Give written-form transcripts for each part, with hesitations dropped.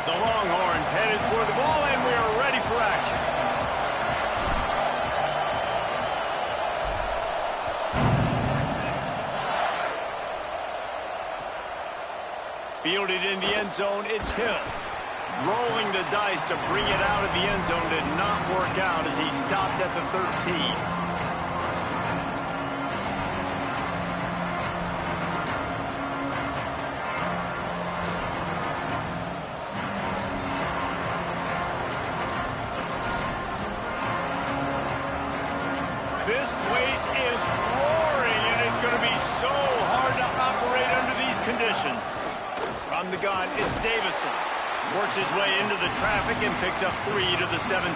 The Longhorns headed for the ball, and we are ready for action. Fielded in the end zone, it's Hill. Rolling the dice to bring it out of the end zone did not work out as he stopped at the 13. This place is roaring, and it's going to be so hard to operate under these conditions. From the gun, it's Davison. Works his way into the traffic and picks up 3 to the 17.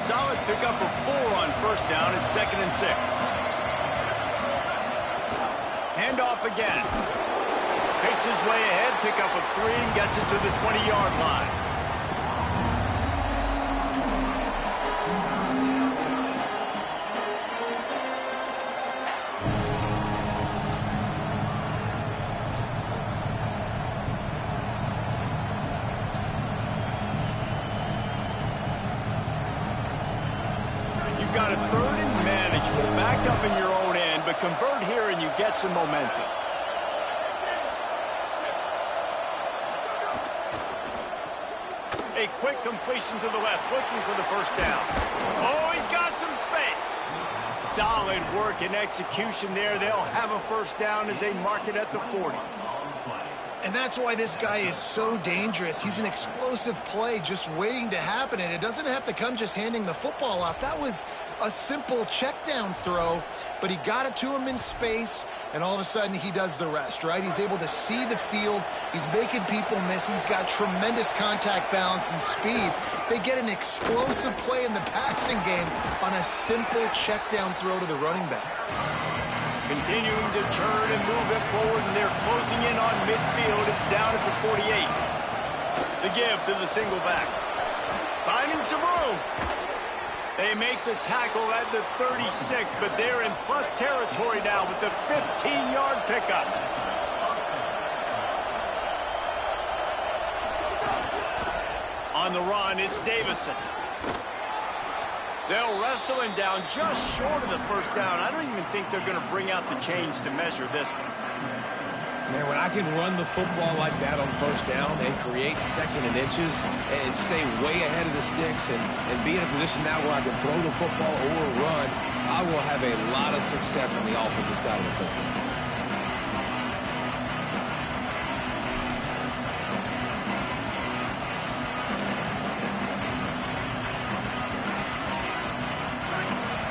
Solid pickup of 4 on first down. It's 2nd and 6. Handoff again. Picks his way ahead, pickup of 3, and gets it to the 20-yard line. You've got a 3rd and manageable, backed up in your own end, but convert here and you get some momentum. A quick completion to the left, looking for the first down. Oh, he's got some space. Solid work and execution there. They'll have a first down as they mark it at the 40. And that's why this guy is so dangerous. He's an explosive play just waiting to happen, and it doesn't have to come just handing the football off. That was a simple check down throw, but he got it to him in space, and all of a sudden he does the rest, right? He's able to see the field. He's making people miss. He's got tremendous contact balance and speed. They get an explosive play in the passing game on a simple check down throw to the running back. Continuing to turn and move it forward, and they're closing in on midfield. It's down at the 48. The give to the single back. Finding some room. They make the tackle at the 36, but they're in plus territory now with the 15-yard pickup. On the run, it's Davison. They'll wrestle him down just short of the first down. I don't even think they're going to bring out the chains to measure this one. Man, when I can run the football like that on first down and create 2nd and inches and stay way ahead of the sticks and be in a position now where I can throw the football or run, I will have a lot of success on the offensive side of the football.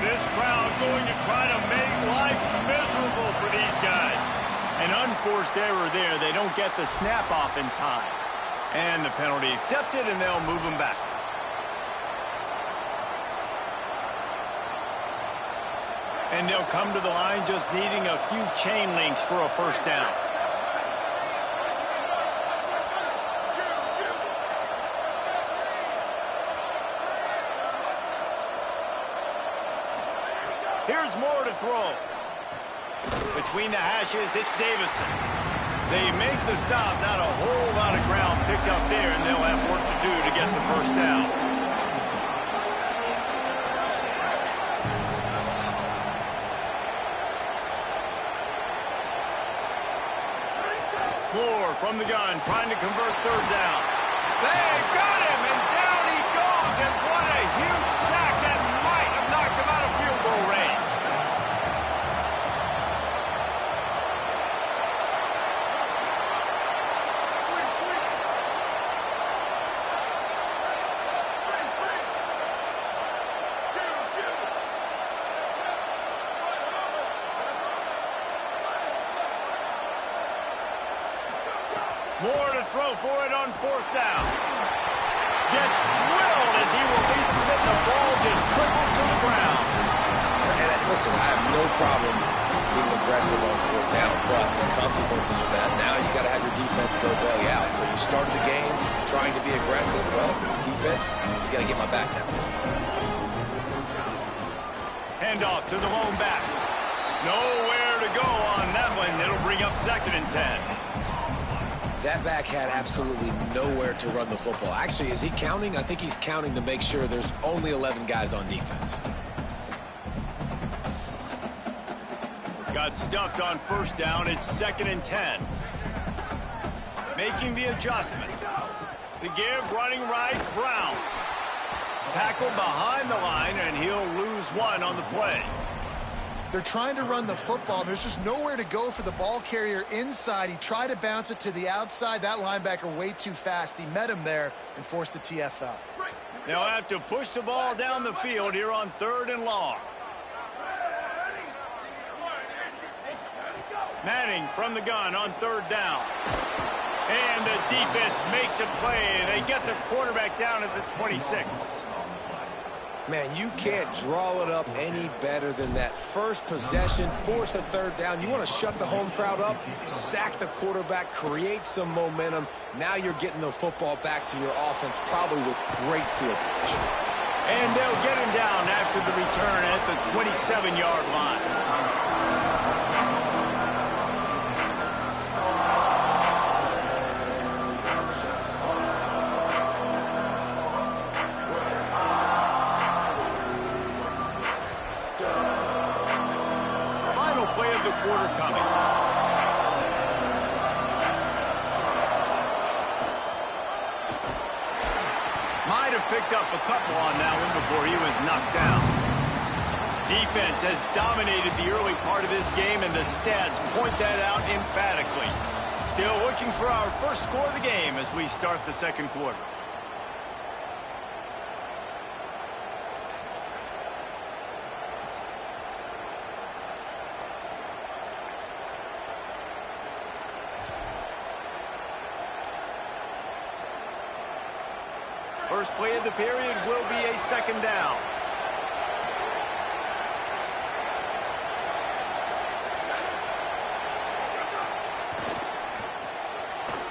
This crowd going to try to make life miserable for these guys. An unforced error there. They don't get the snap off in time. And the penalty accepted, and they'll move them back. And they'll come to the line just needing a few chain links for a first down. Here's more to throw. Between the hashes, it's Davison. They make the stop. Not a whole lot of ground picked up there, and they'll have work to do to get the first down. Moore from the gun, trying to convert 3rd down. They got him, and down he goes, and what a huge sack that might have knocked him out of field goal range. Moore to throw for it on 4th down. Gets drilled as he releases it, and the ball just trickles to the ground. And listen, I have no problem being aggressive on fourth down, but the consequences of that, now you got to have your defense go bail you out. So you started the game trying to be aggressive. Well, defense, you got to get my back now. Handoff to the lone back. Nowhere to go on that one. It'll bring up 2nd and 10. That back had absolutely nowhere to run the football. Actually, is he counting? I think he's counting to make sure there's only 11 guys on defense. Got stuffed on 1st down. It's 2nd and 10. Making the adjustment. The give running right, Brown. Tackled behind the line, and he'll lose 1 on the play. They're trying to run the football. There's just nowhere to go for the ball carrier inside. He tried to bounce it to the outside. That linebacker way too fast. He met him there and forced the TFL. They'll have to push the ball down the field here on 3rd and long. Manning from the gun on 3rd down. And the defense makes a play. They get the quarterback down at the 26. Man, you can't draw it up any better than that. First possession, force a 3rd down. You want to shut the home crowd up, sack the quarterback, create some momentum. Now you're getting the football back to your offense, probably with great field position. And they'll get him down after the return at the 27-yard line. Play of the quarter coming. Might have picked up a couple on that one before he was knocked down. Defense has dominated the early part of this game, and the stats point that out emphatically. Still looking for our first score of the game as we start the 2nd quarter. First play of the period will be a 2nd down.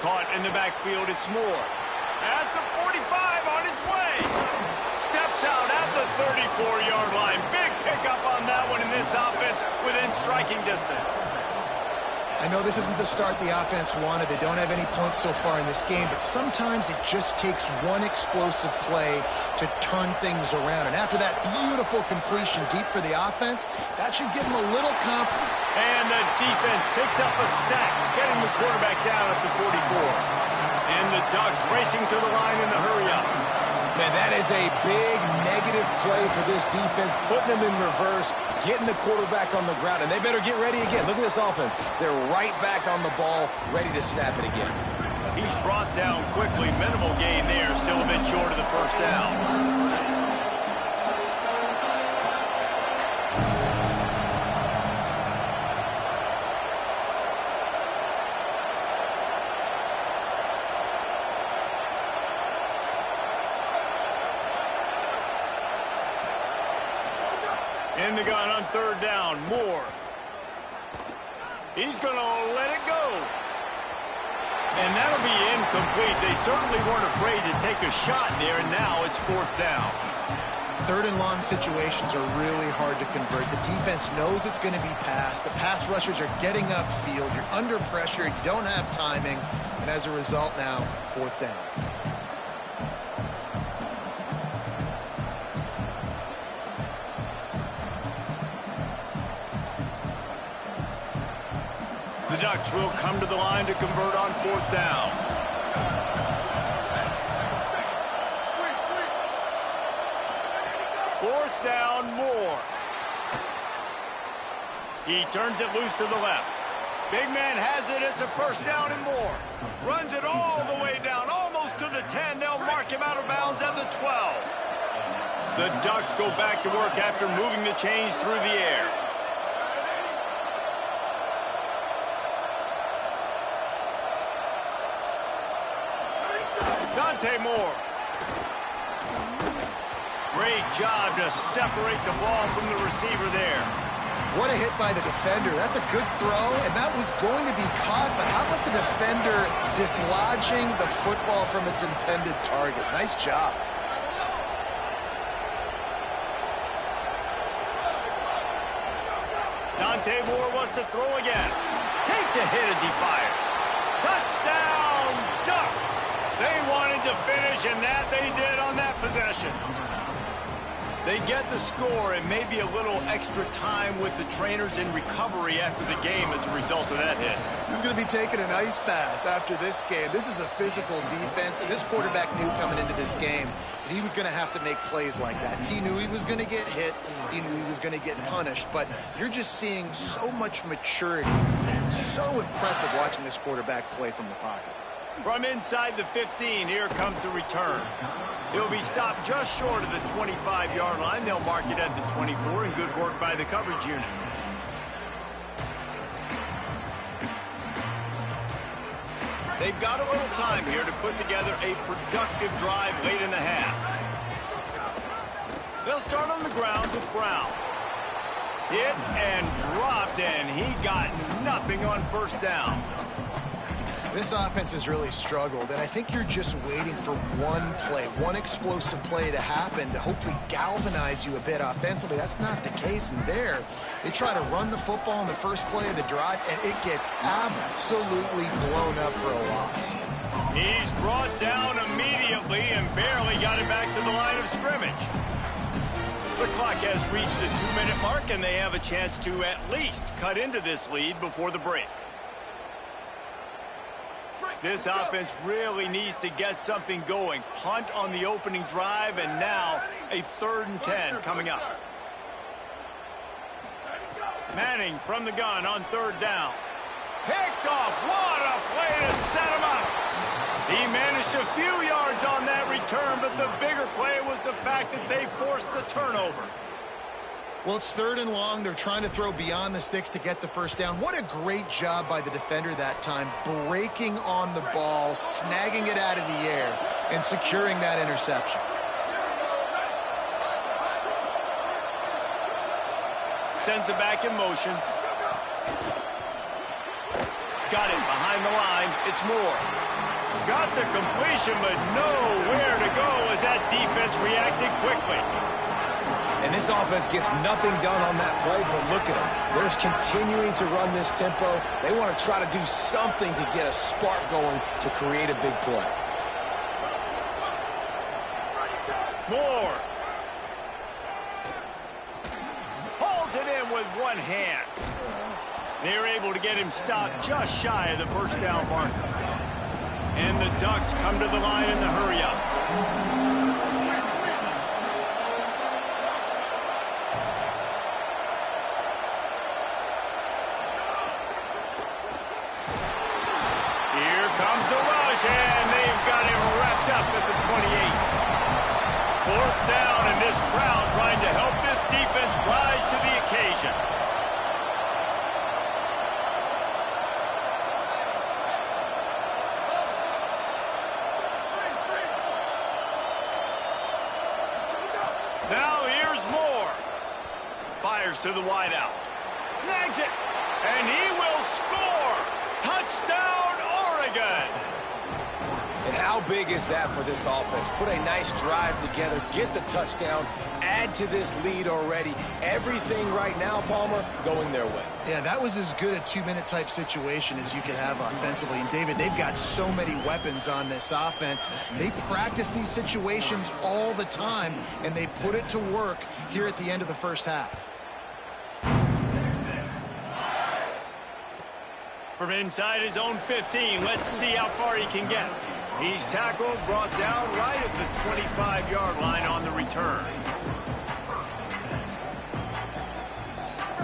Caught in the backfield, it's Moore. At the 45 on his way. Steps out at the 34-yard line. Big pickup on that one in this offense within striking distance. I know this isn't the start the offense wanted. They don't have any points so far in this game, but sometimes it just takes one explosive play to turn things around. And after that beautiful completion deep for the offense, that should give them a little confidence. And the defense picks up a sack, getting the quarterback down at the 44. And the Ducks racing to the line in the hurry-up. Man, that is a big negative play for this defense, putting them in reverse, getting the quarterback on the ground, and they better get ready again. Look at this offense. They're right back on the ball, ready to snap it again. He's brought down quickly. Minimal gain there, still a bit short of the 1st down. In the gun on 3rd down, Moore. He's going to let it go. And that'll be incomplete. They certainly weren't afraid to take a shot there, and now it's 4th down. 3rd and long situations are really hard to convert. The defense knows it's going to be passed. The pass rushers are getting upfield. You're under pressure. You don't have timing. And as a result now, 4th down. The Ducks will come to the line to convert on 4th down. Fourth down, Moore. He turns it loose to the left. Big man has it. It's a 1st down and more. Runs it all the way down, almost to the 10. They'll mark him out of bounds at the 12. The Ducks go back to work after moving the chains through the air. Dante Moore. Great job to separate the ball from the receiver there. What a hit by the defender. That's a good throw, and that was going to be caught, but how about the defender dislodging the football from its intended target? Nice job. Dante Moore wants to throw again. Takes a hit as he fires. Touchdown, Ducks! They wanted to finish, and that they did on that possession. They get the score and maybe a little extra time with the trainers in recovery after the game as a result of that hit. He's going to be taking an ice bath after this game. This is a physical defense, and this quarterback knew coming into this game that he was going to have to make plays like that. He knew he was going to get hit. He knew he was going to get punished, but you're just seeing so much maturity. So impressive watching this quarterback play from the pocket. From inside the 15, here comes the return. He'll be stopped just short of the 25-yard line. They'll mark it at the 24, and good work by the coverage unit. They've got a little time here to put together a productive drive late in the half. They'll start on the ground with Brown. Hit and dropped, and he got nothing on first down. This offense has really struggled, and I think you're just waiting for one play, one explosive play to happen to hopefully galvanize you a bit offensively. That's not the case in there. They try to run the football in the first play of the drive, and it gets absolutely blown up for a loss. He's brought down immediately and barely got it back to the line of scrimmage. The clock has reached the 2-minute mark, and they have a chance to at least cut into this lead before the break. This offense really needs to get something going. Punt on the opening drive, and now a 3rd and 10 coming up. Manning from the gun on 3rd down. Picked off. What a play to set him up. He managed a few yards on that return, but the bigger play was the fact that they forced the turnover. Well, it's 3rd and long. They're trying to throw beyond the sticks to get the first down. What a great job by the defender that time, breaking on the ball, snagging it out of the air, and securing that interception. Sends it back in motion. Got it behind the line. It's Moore. Got the completion, but nowhere to go as that defense reacted quickly. And this offense gets nothing done on that play, but look at them. They're continuing to run this tempo. They want to try to do something to get a spark going to create a big play. Moore. Hauls it in with one hand. They're able to get him stopped just shy of the first down marker. And the Ducks come to the line in the hurry-up. And they've got him wrapped up at the 28. 4th down, and this crowd trying to help this defense rise to the occasion. Now here's Moore. Fires to the wideout. Snags it, and he will score. Touchdown, Oregon. And how big is that for this offense? Put a nice drive together, get the touchdown, add to this lead already. Everything right now, Palmer, going their way. Yeah, that was as good a 2-minute type situation as you could have offensively. And, David, they've got so many weapons on this offense. They practice these situations all the time, and they put it to work here at the end of the first half. From inside his own 15, let's see how far he can get. He's tackled, brought down right at the 25-yard line on the return.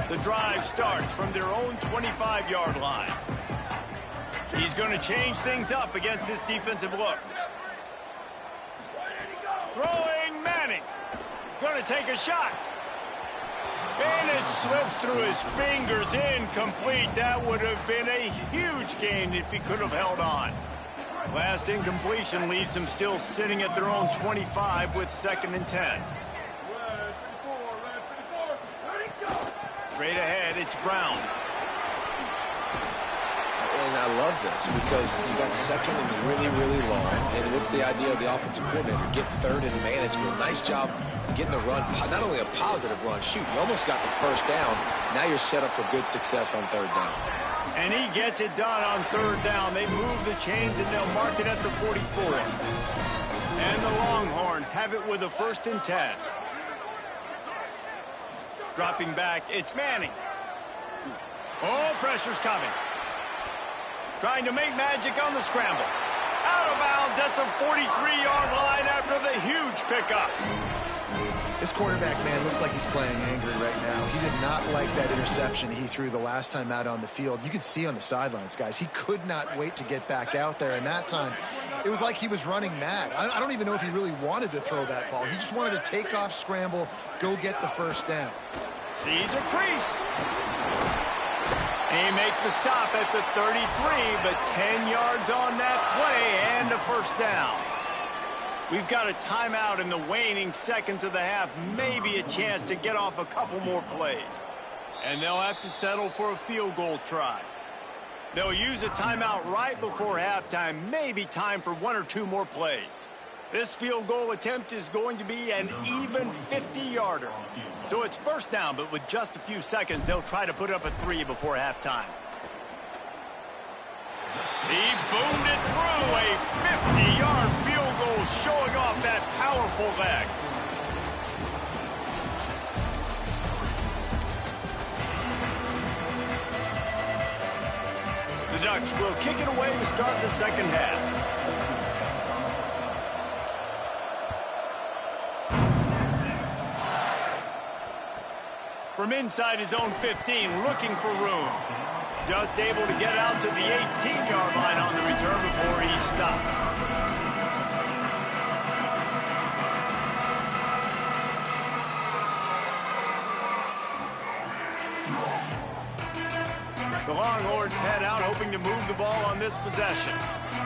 The drive starts from their own 25-yard line. He's going to change things up against this defensive look. Throwing Manning. Going to take a shot. And it slips through his fingers, incomplete. That would have been a huge gain if he could have held on. Last incompletion leaves them still sitting at their own 25 with 2nd and 10. Straight ahead, it's Brown. And I love this because you got second and really, really long. And what's the idea of the offensive coordinator? Get third in management. Nice job getting the run. Not only a positive run, shoot, you almost got the first down. Now you're set up for good success on third down. And he gets it done on third down. They move the chains and they'll mark it at the 44. And the Longhorns have it with a 1st and 10. Dropping back, it's Manning. Oh, pressure's coming. Trying to make magic on the scramble. Out of bounds at the 43-yard line after the huge pickup. This quarterback, man, looks like he's playing angry right now. He did not like that interception he threw the last time out on the field. You could see on the sidelines, guys, he could not wait to get back out there. And that time, it was like he was running mad. I don't even know if he really wanted to throw that ball. He just wanted to take off, scramble, go get the first down. Sees a crease. He makes the stop at the 33, but 10 yards on that play and a first down. We've got a timeout in the waning seconds of the half, maybe a chance to get off a couple more plays. And they'll have to settle for a field goal try. They'll use a timeout right before halftime, maybe time for 1 or 2 more plays. This field goal attempt is going to be an even 50-yarder. So it's first down, but with just a few seconds, they'll try to put up a 3 before halftime. He boomed it through a 50-yard field goal, showing off that powerful leg. The Ducks will kick it away to start the second half. From inside his own 15, looking for room. Just able to get out to the 18-yard line on the return before he stopped. The Longhorns head out, hoping to move the ball on this possession.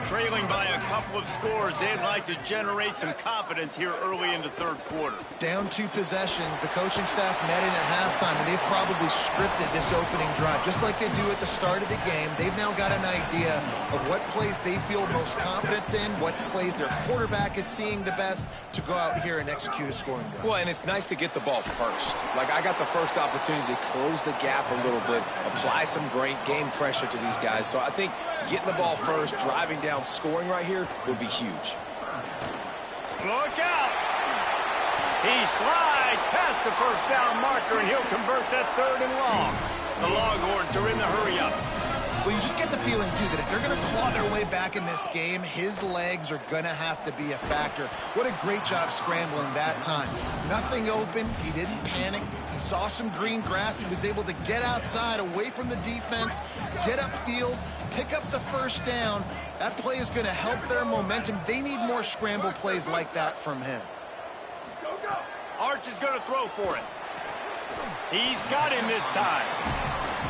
Trailing by a couple of scores, they'd like to generate some confidence here early in the third quarter. Down 2 possessions, the coaching staff met in at halftime, and they've probably scripted this opening drive. Just like they do at the start of the game, they've now got an idea of what plays they feel most confident in, what plays their quarterback is seeing the best to go out here and execute a scoring drive. Well, and it's nice to get the ball first. Like, I got the first opportunity to close the gap a little bit, apply some great game pressure to these guys. So I think getting the ball first, driving down, scoring right here would be huge. Look out! He slides past the first down marker, and he'll convert that 3rd and long. The Longhorns are in the hurry-up. Well, you just get the feeling, too, that if they're going to claw their way back in this game, his legs are going to have to be a factor. What a great job scrambling that time. Nothing open. He didn't panic. He saw some green grass. He was able to get outside, away from the defense, get upfield, pick up the first down. That play is going to help their momentum. They need more scramble plays like that from him. Arch is going to throw for it. He's got him this time.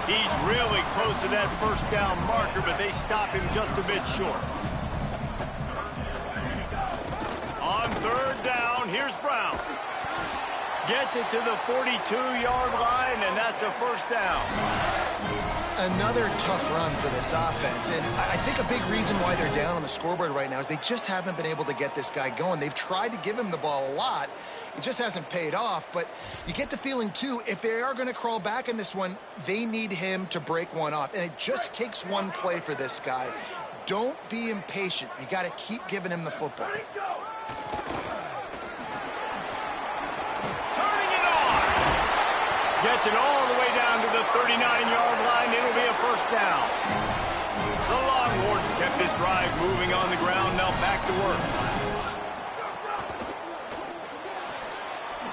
He's really close to that first down marker, but they stop him just a bit short. On 3rd down, here's Brown. Gets it to the 42-yard line, and that's a first down. Another tough run for this offense, and I think a big reason why they're down on the scoreboard right now is they just haven't been able to get this guy going. They've tried to give him the ball a lot. It just hasn't paid off, but you get the feeling, too, if they are going to crawl back in this one, they need him to break one off, and it just takes one play for this guy. Don't be impatient. You got to keep giving him the football. Turning it on. Gets it all the way down to the 39-yard line. It'll be a first down. The Longhorns kept this drive moving on the ground. Now back to work.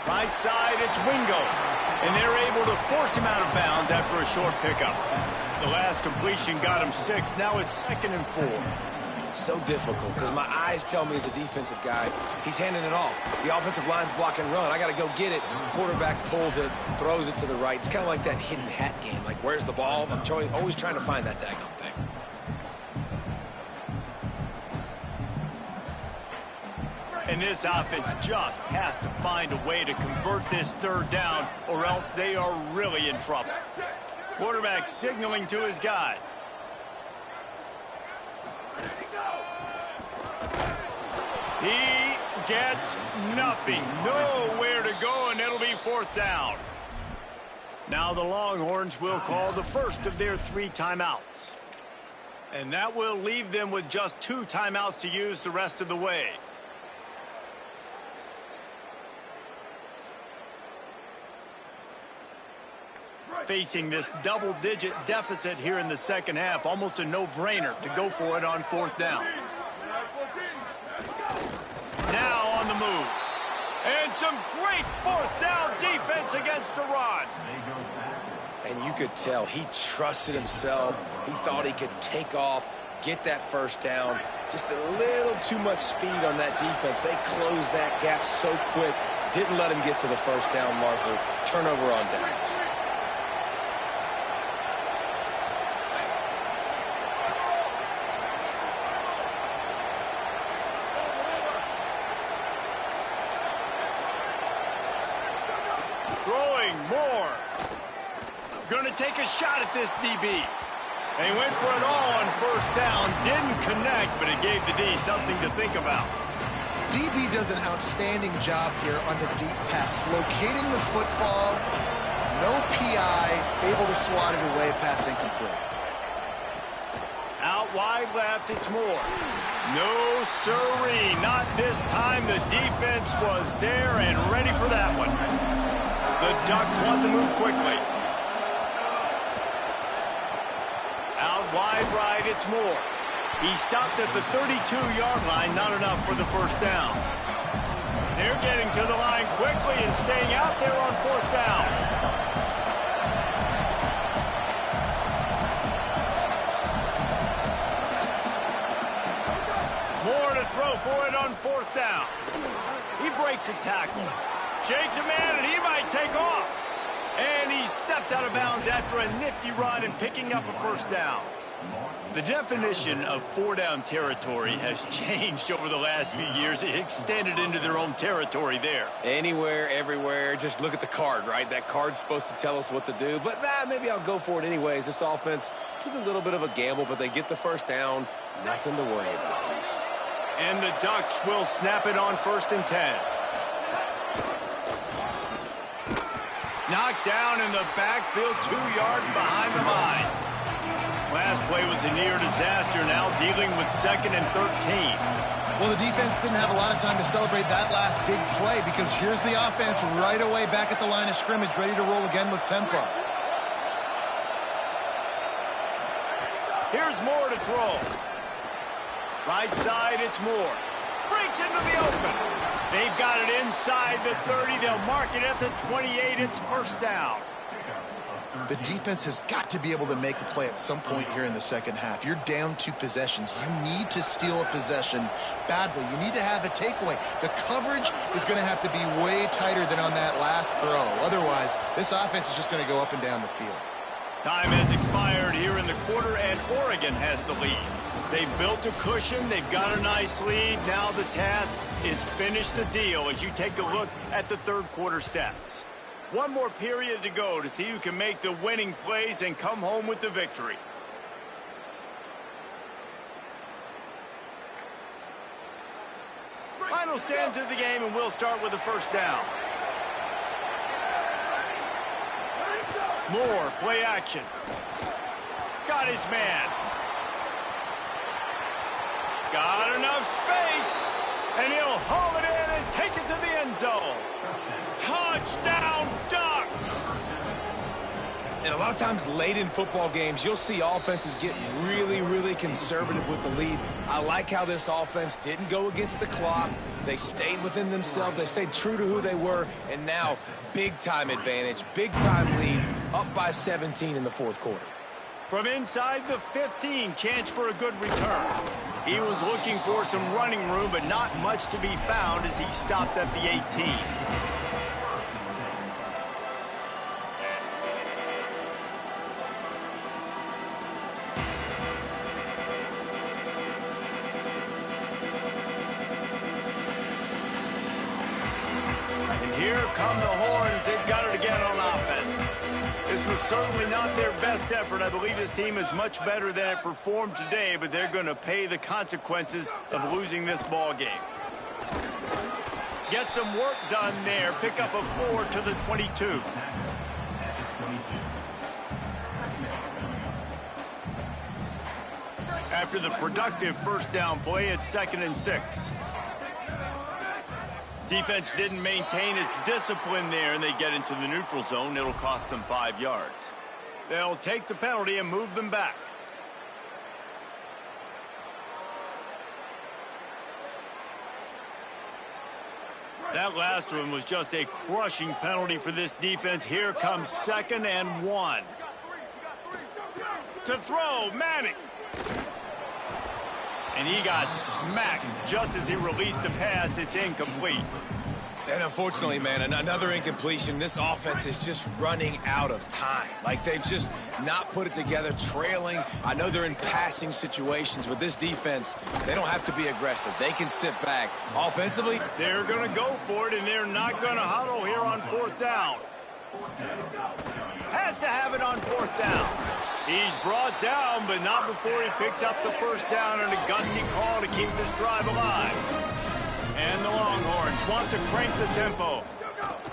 Right side, it's Wingo. And they're able to force him out of bounds after a short pickup. The last completion got him 6. Now it's 2nd and 4. So difficult because my eyes tell me as a defensive guy, he's handing it off. The offensive line's block and run. I got to go get it. Quarterback pulls it, throws it to the right. It's kind of like that hidden hat game. Like, where's the ball? I'm always trying to find that daggone thing. And this offense just has to find a way to convert this third down, or else they are really in trouble. Quarterback signaling to his guys. He gets nothing. Nowhere to go, and it'll be fourth down. Now the Longhorns will call the first of their 3 timeouts. And that will leave them with just 2 timeouts to use the rest of the way. Facing this double-digit deficit here in the second half, almost a no-brainer to go for it on fourth down. Now on the move. And some great fourth down defense against the run. And you could tell he trusted himself. He thought he could take off, get that first down. Just a little too much speed on that defense. They closed that gap so quick. Didn't let him get to the first down marker. Turnover on downs. Throwing more. Going to take a shot at this DB. They went for it all on first down. Didn't connect, but it gave the D something to think about. DB does an outstanding job here on the deep pass. Locating the football, no PI, able to swat it away, pass incomplete. Out wide left, it's Moore. No siree, not this time. The defense was there and ready for that one. The Ducks want to move quickly. Out wide right, it's Moore. He stopped at the 32-yard line, not enough for the first down. They're getting to the line quickly and staying out there on fourth down. Moore to throw for it on fourth down. He breaks a tackle. Shakes a man, and he might take off. And he steps out of bounds after a nifty run and picking up a first down. The definition of four-down territory has changed over the last few years. It extended into their own territory there. Anywhere, everywhere, just look at the card, right? That card's supposed to tell us what to do, but maybe I'll go for it anyways. This offense took a little bit of a gamble, but they get the first down. Nothing to worry about, Reese. And the Ducks will snap it on 1st and 10. Knocked down in the backfield, 2 yards behind the line. Last play was a near disaster, now dealing with 2nd and 13. Well, the defense didn't have a lot of time to celebrate that last big play because here's the offense right away back at the line of scrimmage, ready to roll again with tempo. Here's Moore to throw. Right side, it's Moore. Breaks into the open. They've got it inside the 30. They'll mark it at the 28. It's first down. The defense has got to be able to make a play at some point here in the second half. You're down 2 possessions. You need to steal a possession badly. You need to have a takeaway. The coverage is going to have to be way tighter than on that last throw. Otherwise, this offense is just going to go up and down the field. Time has expired here in the quarter, and Oregon has the lead. They've built a cushion. They've got a nice lead. Now the task is finish the deal as you take a look at the third quarter stats. One more period to go to see who can make the winning plays and come home with the victory. Final stanza of the game, and we'll start with the first down. Moore, play action. Got his man. Got enough space, and he'll haul it in and take it to the end zone. Touchdown, Ducks! And a lot of times late in football games, you'll see offenses get really, really conservative with the lead. I like how this offense didn't go against the clock. They stayed within themselves. They stayed true to who they were. And now, big-time advantage, big-time lead, up by 17 in the fourth quarter. From inside the 15, chance for a good return. He was looking for some running room, but not much to be found as he stopped at the 18. Here come the horns. They've got it again on offense. This was certainly not their best effort. I believe this team is much better than it performed today, but they're going to pay the consequences of losing this ball game. Get some work done there. Pick up a 4 to the 22. After the productive first down play, it's 2nd and 6. Defense didn't maintain its discipline there, and they get into the neutral zone. It'll cost them 5 yards. They'll take the penalty and move them back. That last one was just a crushing penalty for this defense. Here comes 2nd and 1. To throw, Manning. And he got smacked just as he released the pass. It's incomplete. And unfortunately, man, another incompletion. This offense is just running out of time. Like, they've just not put it together, trailing. I know they're in passing situations, but this defense, they don't have to be aggressive. They can sit back. Offensively, they're going to go for it, and they're not going to huddle here on 4th down. Has to have it on 4th down. He's brought down, but not before he picks up the first down and a gutsy call to keep this drive alive. And the Longhorns want to crank the tempo.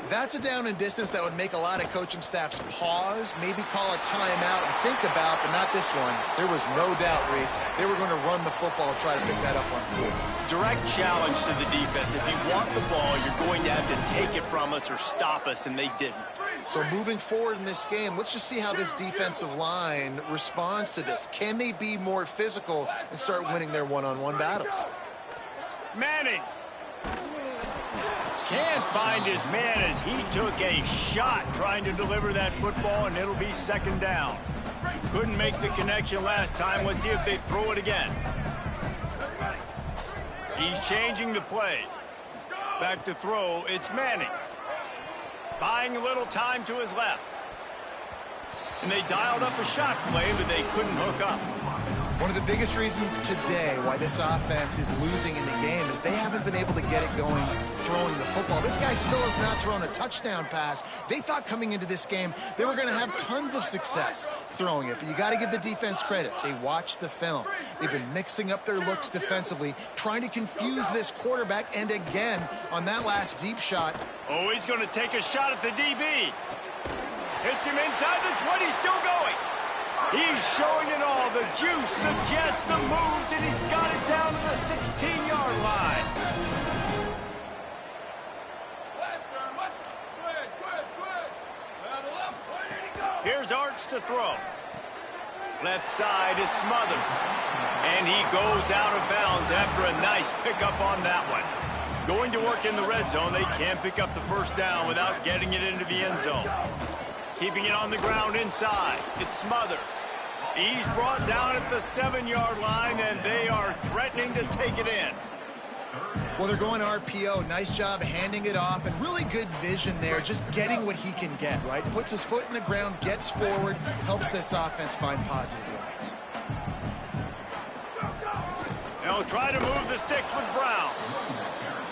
That's a down and distance that would make a lot of coaching staffs pause, maybe call a timeout and think about, but not this one. There was no doubt, Reese, they were going to run the football and try to pick that up on 4th. Direct challenge to the defense. If you want the ball, you're going to have to take it from us or stop us, and they didn't. So moving forward in this game, let's just see how this defensive line responds to this. Can they be more physical and start winning their one-on-one battles? Manning can't find his man as he took a shot trying to deliver that football, and it'll be 2nd down. Couldn't make the connection last time. Let's see if they throw it again. He's changing the play. Back to throw. It's Manning. Buying a little time to his left. And they dialed up a shot play, but they couldn't hook up. One of the biggest reasons today why this offense is losing in the game is they haven't been able to get it going throwing the football. This guy still has not thrown a touchdown pass. They thought coming into this game they were going to have tons of success throwing it, but you got to give the defense credit. They watched the film. They've been mixing up their looks defensively, trying to confuse this quarterback, and again, on that last deep shot. Oh, he's going to take a shot at the DB. Hits him inside the 20, still going. He's showing it all, the juice, the jets, the moves, and he's got it down to the 16-yard line. Here's Arch to throw. Left side is Smothers. And he goes out of bounds after a nice pickup on that one. Going to work in the red zone, they can't pick up the first down without getting it into the end zone. Keeping it on the ground inside. It's Smothers. He's brought down at the 7-yard line, and they are threatening to take it in. Well, they're going RPO. Nice job handing it off, and really good vision there, just getting what he can get, right? Puts his foot in the ground, gets forward, helps this offense find positive yards. They'll try to move the sticks with Brown.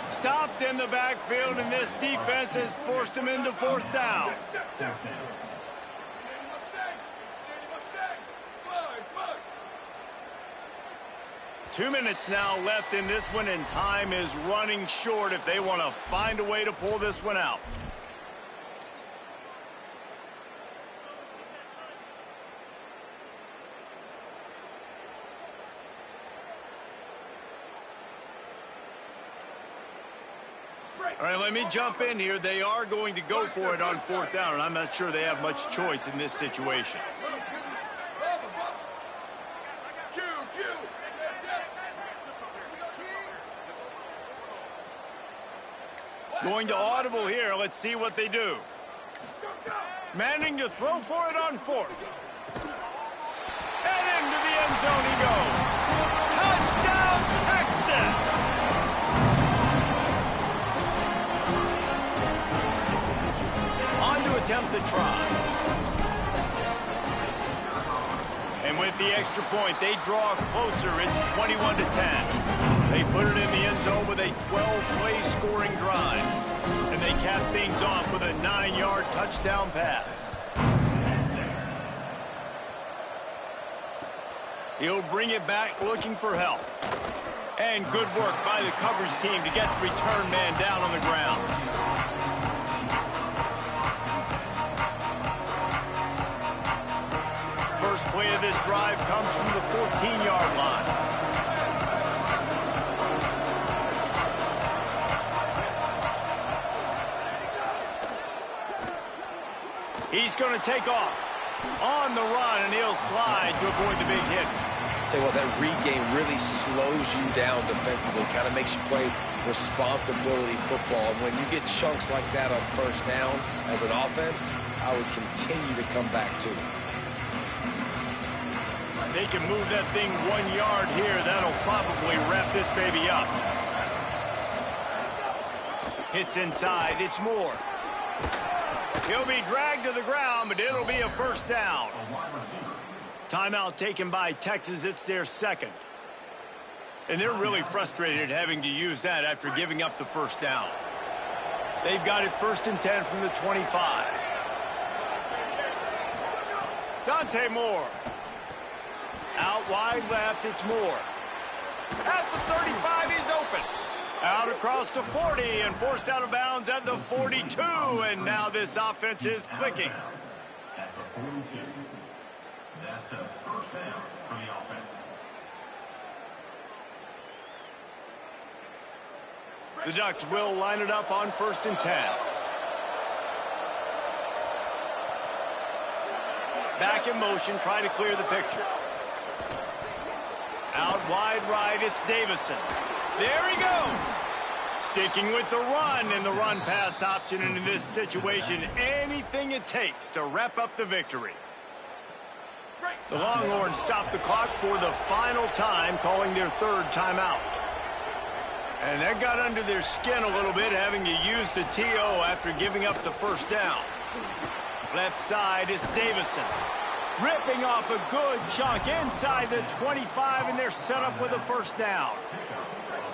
Stopped in the backfield, and this defense has forced him into 4th down. 2 minutes now left in this one, and time is running short if they want to find a way to pull this one out. All right, let me jump in here. They are going to go for it on 4th down, and I'm not sure they have much choice in this situation. Going to audible here. Let's see what they do. Manning to throw for it on 4th. And into the end zone he goes. Touchdown, Texas! On to attempt the try. And with the extra point, they draw closer. It's 21-10. They put it in the end zone with a 12-play scoring drive. And they cap things off with a 9-yard touchdown pass. He'll bring it back looking for help. And good work by the coverage team to get the return man down on the ground. First play of this drive comes from the 14-yard line. He's going to take off on the run, and he'll slide to avoid the big hit. Tell you what, that read game really slows you down defensively, kind of makes you play responsibility football. And when you get chunks like that on first down as an offense, I would continue to come back to it. If they can move that thing 1 yard here, that'll probably wrap this baby up. Hits inside, it's Moore. He'll be dragged to the ground, but it'll be a first down. Timeout taken by Texas. It's their second. And they're really frustrated having to use that after giving up the first down. They've got it 1st and 10 from the 25. Dante Moore. Out wide left, it's Moore. At the 35, he's open. Out across the 40 and forced out of bounds at the 42. And now this offense is clicking. At the 42. That's a first down for the offense. The Ducks will line it up on 1st and 10. Back in motion, try to clear the picture. Out wide right, it's Davison. There he goes. Sticking with the run and the run pass option, and in this situation, anything it takes to wrap up the victory. The Longhorns stop the clock for the final time, calling their 3rd timeout. And that got under their skin a little bit, having to use the TO after giving up the first down. Left side, it's Davison. Ripping off a good chunk inside the 25, and they're set up with a first down.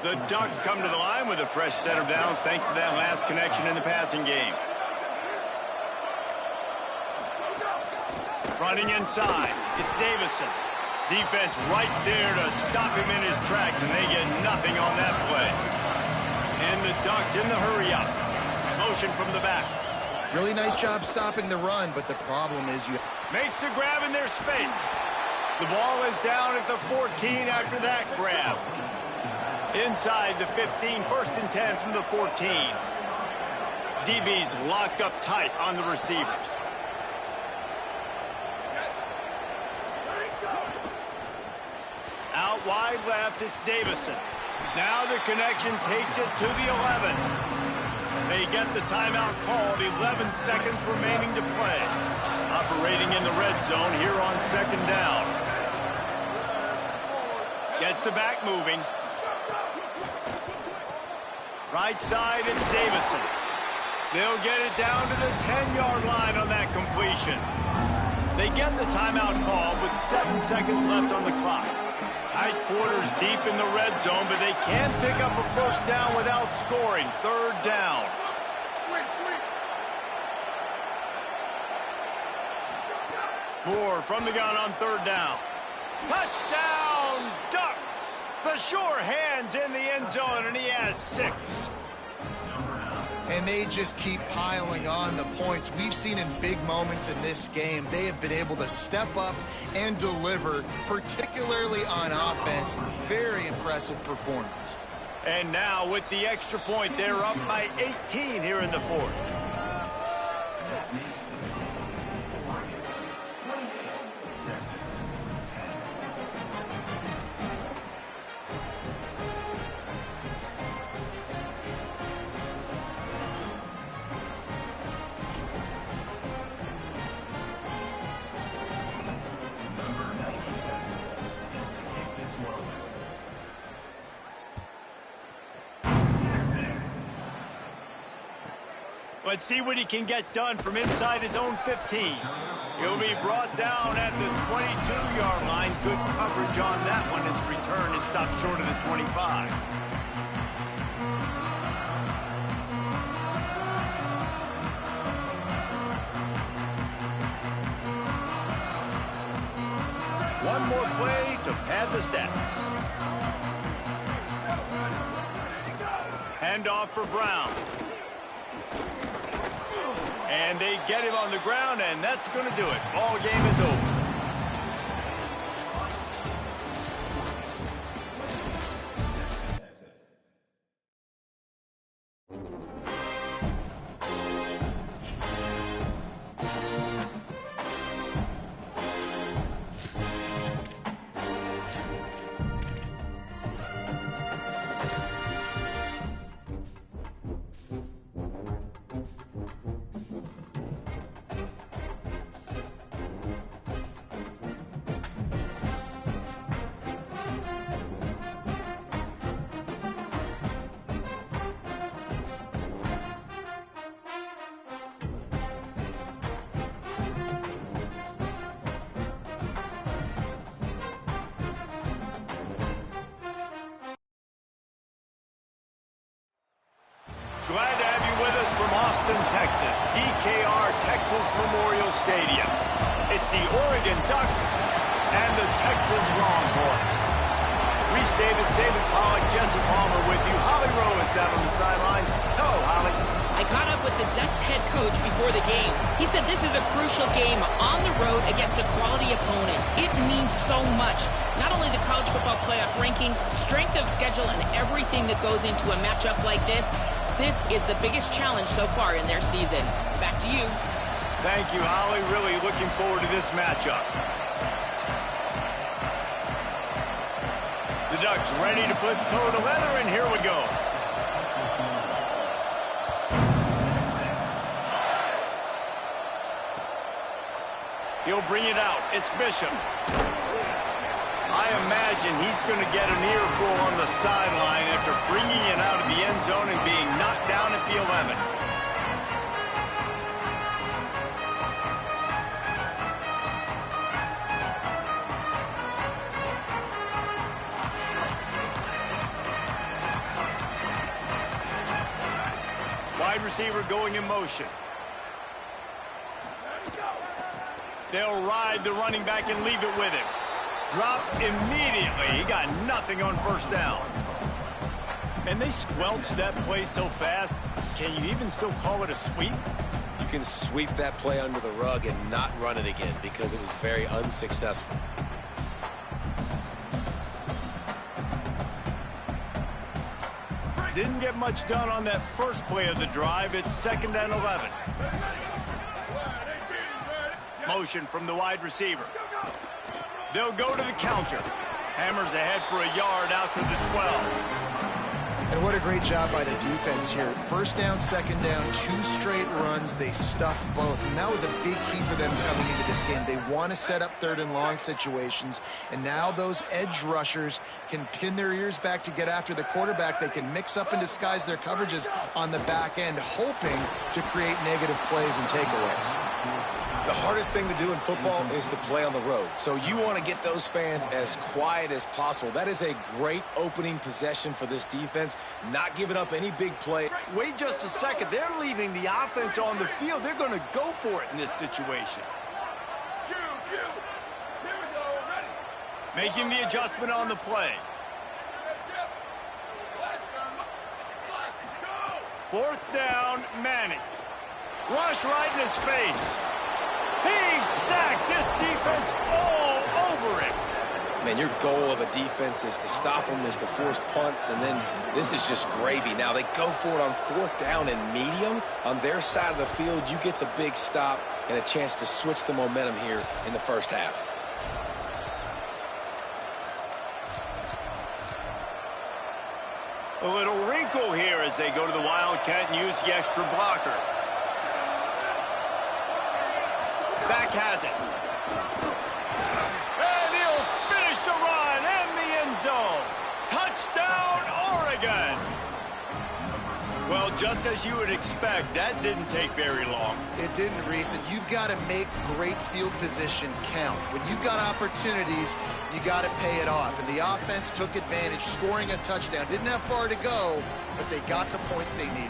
The Ducks come to the line with a fresh set of downs thanks to that last connection in the passing game. Running inside, it's Davison. Defense right there to stop him in his tracks, and they get nothing on that play. And the Ducks in the hurry-up. Motion from the back. Really nice job stopping the run, but the problem is you... Makes the grab in their space. The ball is down at the 14 after that grab. Inside the 15, 1st and 10 from the 14. DB's locked up tight on the receivers. Out wide left, it's Davison. Now the connection takes it to the 11. They get the timeout called, 11 seconds remaining to play. Operating in the red zone here on 2nd down. Gets the back moving. Right side, it's Davison. They'll get it down to the 10-yard line on that completion. They get the timeout called with 7 seconds left on the clock. Tight quarters deep in the red zone, but they can't pick up a first down without scoring. 3rd down. Moore from the gun on 3rd down. Touchdown, Ducks! The sure hands in the end zone, and he has 6. And they just keep piling on the points. We've seen in big moments in this game, they have been able to step up and deliver, particularly on offense. Very impressive performance. And now with the extra point, they're up by 18 here in the 4th. Let's see what he can get done from inside his own 15. He'll be brought down at the 22-yard line. Good coverage on that one. His return is stopped short of the 25. more play to pad the stats. Handoff for Brown. And they get him on the ground, and that's going to do it. Ball game is over. Glad to have you with us from Austin, Texas, DKR Texas Memorial Stadium. It's the Oregon Ducks and the Texas Longhorns. Reese Davis, David Pollack, Jesse Palmer with you. Holly Rowe is down on the sideline. Hello, Holly. I caught up with the Ducks head coach before the game. He said this is a crucial game on the road against a quality opponent. It means so much. Not only the college football playoff rankings, strength of schedule, and everything that goes into a matchup like this. This is the biggest challenge so far in their season. Back to you. Thank you, Holly. Really looking forward to this matchup. The Ducks ready to put toe to leather, and here we go. He'll bring it out. It's Bishop. I imagine he's going to get an earful on the sideline after bringing it out of the end zone and being knocked down at the 11. Wide receiver going in motion. They'll ride the running back and leave it with him. Dropped immediately. He got nothing on first down. And they squelched that play so fast. Can you even still call it a sweep? You can sweep that play under the rug and not run it again because it was very unsuccessful. Didn't get much done on that first play of the drive. It's 2nd and 11. Motion from the wide receiver. They'll go to the counter. Hammers ahead for a yard out to the 12. And what a great job by the defense here. First down, second down, 2 straight runs. They stuffed both. And that was a big key for them coming into this game. They want to set up 3rd and long situations. And now those edge rushers can pin their ears back to get after the quarterback. They can mix up and disguise their coverages on the back end, hoping to create negative plays and takeaways. The hardest thing to do in football is to play on the road. So you want to get those fans as quiet as possible. That is a great opening possession for this defense, not giving up any big play. Wait just a second. They're leaving the offense on the field. They're going to go for it in this situation. Making the adjustment on the play. 4th down, Manning. Rush right in his face. He sacked this defense all over it. Man, your goal of a defense is to stop them, is to force punts, and then this is just gravy. Now, they go for it on 4th down and medium. On their side of the field, you get the big stop and a chance to switch the momentum here in the first half. A little wrinkle here as they go to the Wildcat and use the extra blocker. Back has it. And he'll finish the run in the end zone. Touchdown, Oregon. Well, just as you would expect, that didn't take very long. It didn't, Reese, and you've got to make great field position count. When you've got opportunities, you got to pay it off. And the offense took advantage, scoring a touchdown. Didn't have far to go, but they got the points they needed.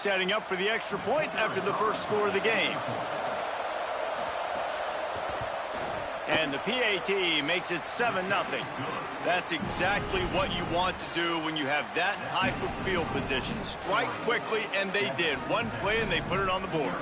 setting up for the extra point after the first score of the game. And the PAT makes it 7-0. That's exactly what you want to do when you have that type of field position. Strike quickly, and they did. One play, and they put it on the board.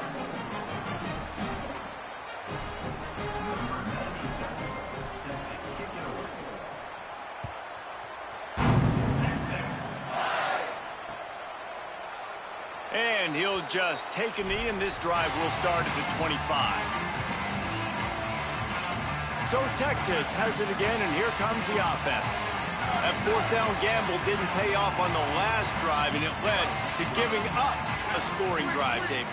And he'll just take a knee, and this drive will start at the 25. So Texas has it again, and here comes the offense. That fourth down gamble didn't pay off on the last drive, and it led to giving up a scoring drive, David.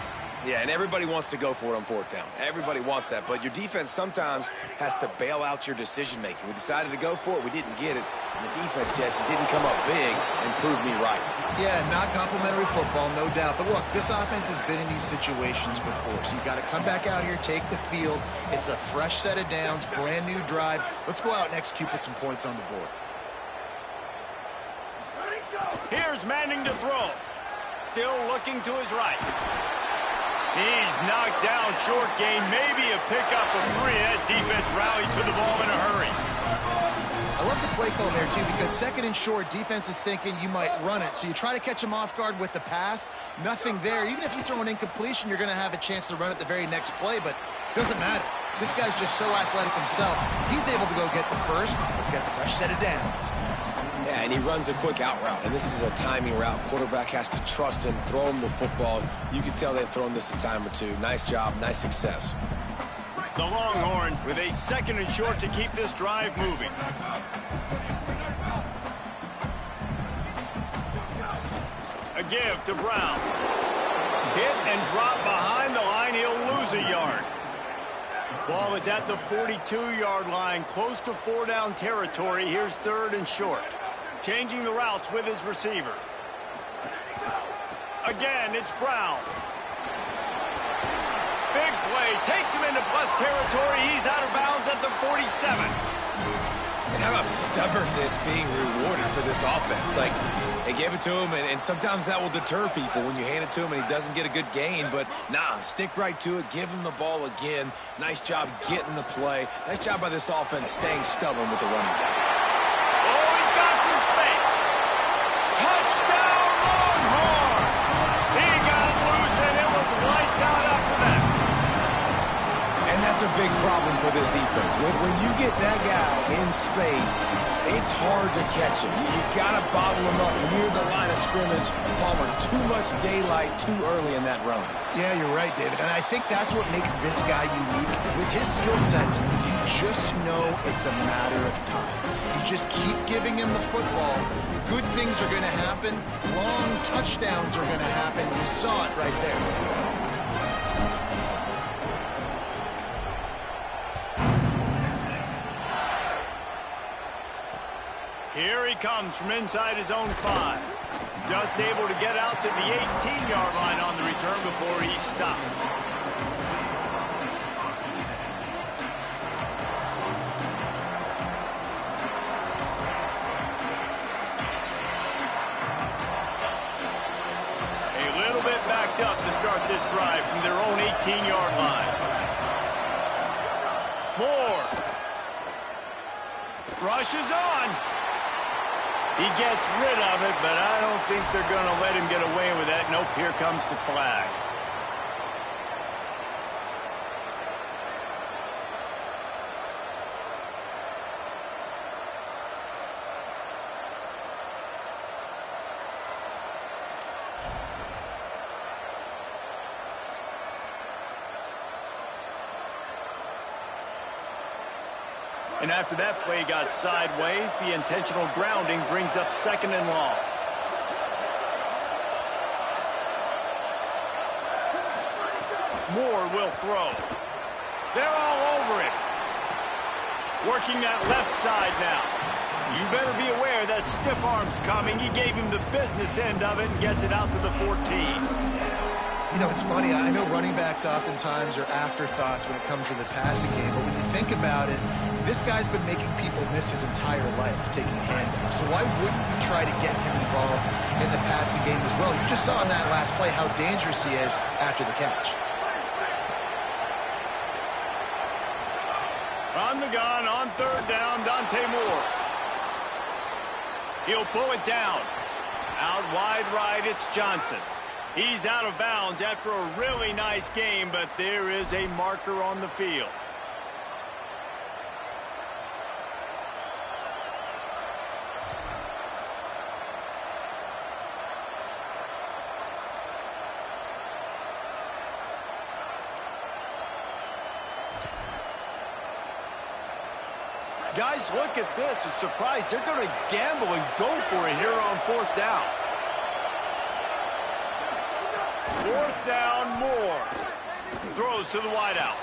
Yeah, and everybody wants to go for it on fourth down. Everybody wants that, but your defense sometimes has to bail out your decision-making. We decided to go for it. We didn't get it. And the defense, Jesse, didn't come up big and prove me right. Yeah, not complimentary football, no doubt. But look, this offense has been in these situations before, so you got to come back out here, take the field. It's a fresh set of downs, brand new drive. Let's go out and execute, put some points on the board. Here's Manning to throw. Still looking to his right. He's knocked down, short gain, maybe a pickup of 3. That defense rallied to the ball in a hurry. I love the play call there, too, because second and short, defense is thinking you might run it. So you try to catch him off guard with the pass. Nothing there. Even if you throw an incompletion, you're going to have a chance to run it the very next play, but doesn't matter. This guy's just so athletic himself. He's able to go get the first. Let's get a fresh set of downs. Yeah, and he runs a quick out route, and this is a timing route. Quarterback has to trust him, throw him the football. You can tell they've thrown this a time or two. Nice job, nice success. The Longhorns with a second and short to keep this drive moving. A give to Brown. Hit and drop behind the line. He'll lose a yard. Ball is at the 42-yard line, close to 4-down territory. Here's third and short. Changing the routes with his receivers. Again, it's Brown. Big play, takes him into plus territory. He's out of bounds at the 47. And how about stubbornness being rewarded for this offense? Like, they gave it to him, and sometimes that will deter people when you hand it to him and he doesn't get a good gain. But, nah, stick right to it. Give him the ball again. Nice job getting the play. Nice job by this offense staying stubborn with the running game. Oh, he's got some space. Touchdown, Longhorn! He got loose, and it was lights out after that. And that's a big problem for this defense. When you get that guy in space, it's hard to catch him. You got to bottle him up near the line of scrimmage. Palmer, too much daylight too early in that run. Yeah, you're right, David. And I think that's what makes this guy unique. With his skill sets, you just know it's a matter of time. You just keep giving him the football. Good things are going to happen. Long touchdowns are going to happen. You saw it right there. Here he comes from inside his own 5. Just able to get out to the 18-yard line on the return before he stopped. A little bit backed up to start this drive from their own 18-yard line. Moore. Rushes on. He gets rid of it, but I don't think they're going to let him get away with that. Nope, here comes the flag. And after that play got sideways, the intentional grounding brings up second and long. Moore will throw. They're all over it. Working that left side now. You better be aware that stiff arm's coming. He gave him the business end of it and gets it out to the 14. You know, it's funny. I know running backs oftentimes are afterthoughts when it comes to the passing game, but when you think about it, This guy's been making people miss his entire life taking handoffs. So why wouldn't you try to get him involved in the passing game as well? You just saw in that last play how dangerous he is after the catch. On the gun, on third down, Dante Moore. He'll pull it down. Out wide right, it's Johnson. He's out of bounds after a really nice game, but there is a marker on the field. Guys, look at this. A surprise. They're going to gamble and go for it here on fourth down. Fourth down, Moore. Throws to the wideout.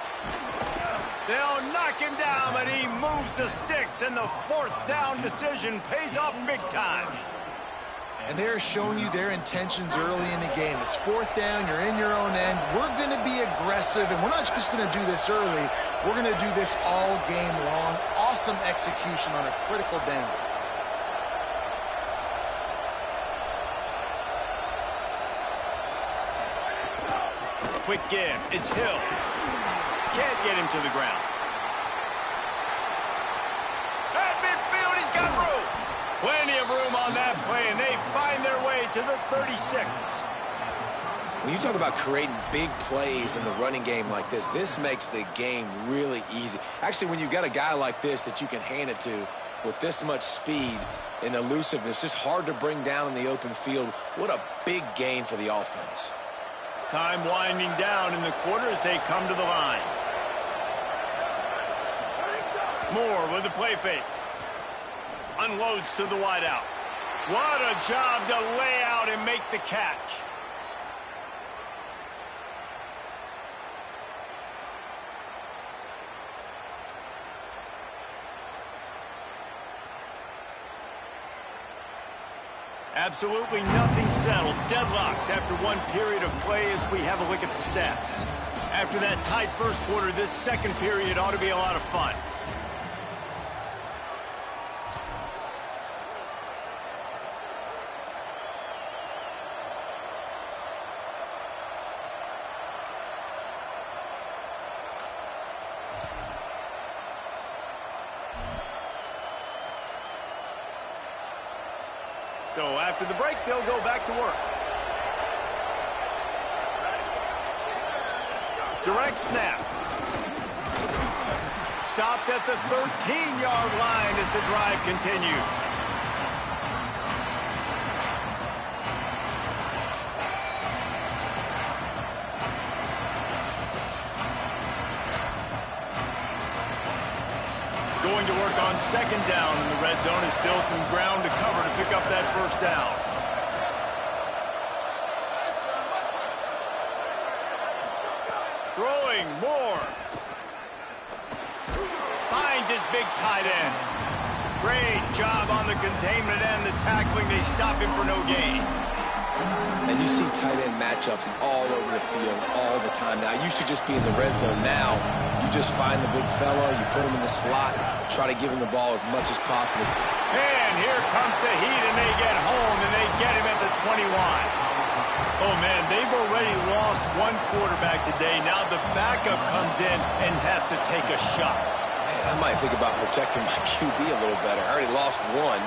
They'll knock him down, but he moves the sticks, and the fourth down decision pays off big time. And they're showing you their intentions early in the game. It's fourth down, you're in your own end. We're going to be aggressive, and we're not just going to do this early. We're going to do this all game long. Awesome execution on a critical down. Quick give. It's Hill. Can't get him to the ground. At midfield, he's got room. Plenty of room on that play, and they find their way to the 36. When you talk about creating big plays in the running game like this makes the game really easy. Actually, when you've got a guy like this that you can hand it to with this much speed and elusiveness, just hard to bring down in the open field, what a big gain for the offense. Time winding down in the quarter as they come to the line. Moore with the play fake. Unloads to the wideout. What a job to lay out and make the catch. Absolutely nothing settled. Deadlocked after one period of play as we have a look at the stats. After that tight first quarter, this second period ought to be a lot of fun. So after the break, they'll go back to work. Direct snap. Stopped at the 13-yard line as the drive continues. Going to work on second down in the red zone. Is still some ground to cover to pick up that first down. Throwing Moore. Finds his big tight end. Great job on the containment and the tackling. They stop him for no gain. And you see tight end matchups all over the field all the time now. It used to just be in the red zone. Now you just find the big fella, you put him in the slot, try to give him the ball as much as possible. And here comes the heat, and they get home, and they get him at the 21. Oh, man, they've already lost one quarterback today. Now the backup comes in and has to take a shot. Man, I might think about protecting my QB a little better. I already lost one.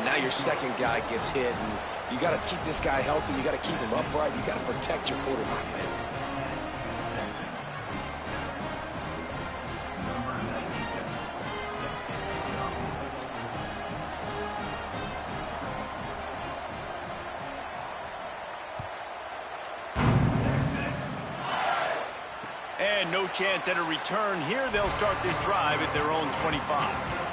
Now your second guy gets hit, and you got to keep this guy healthy. You got to keep him upright. You got to protect your quarterback, man. And no chance at a return here. They'll start this drive at their own 25.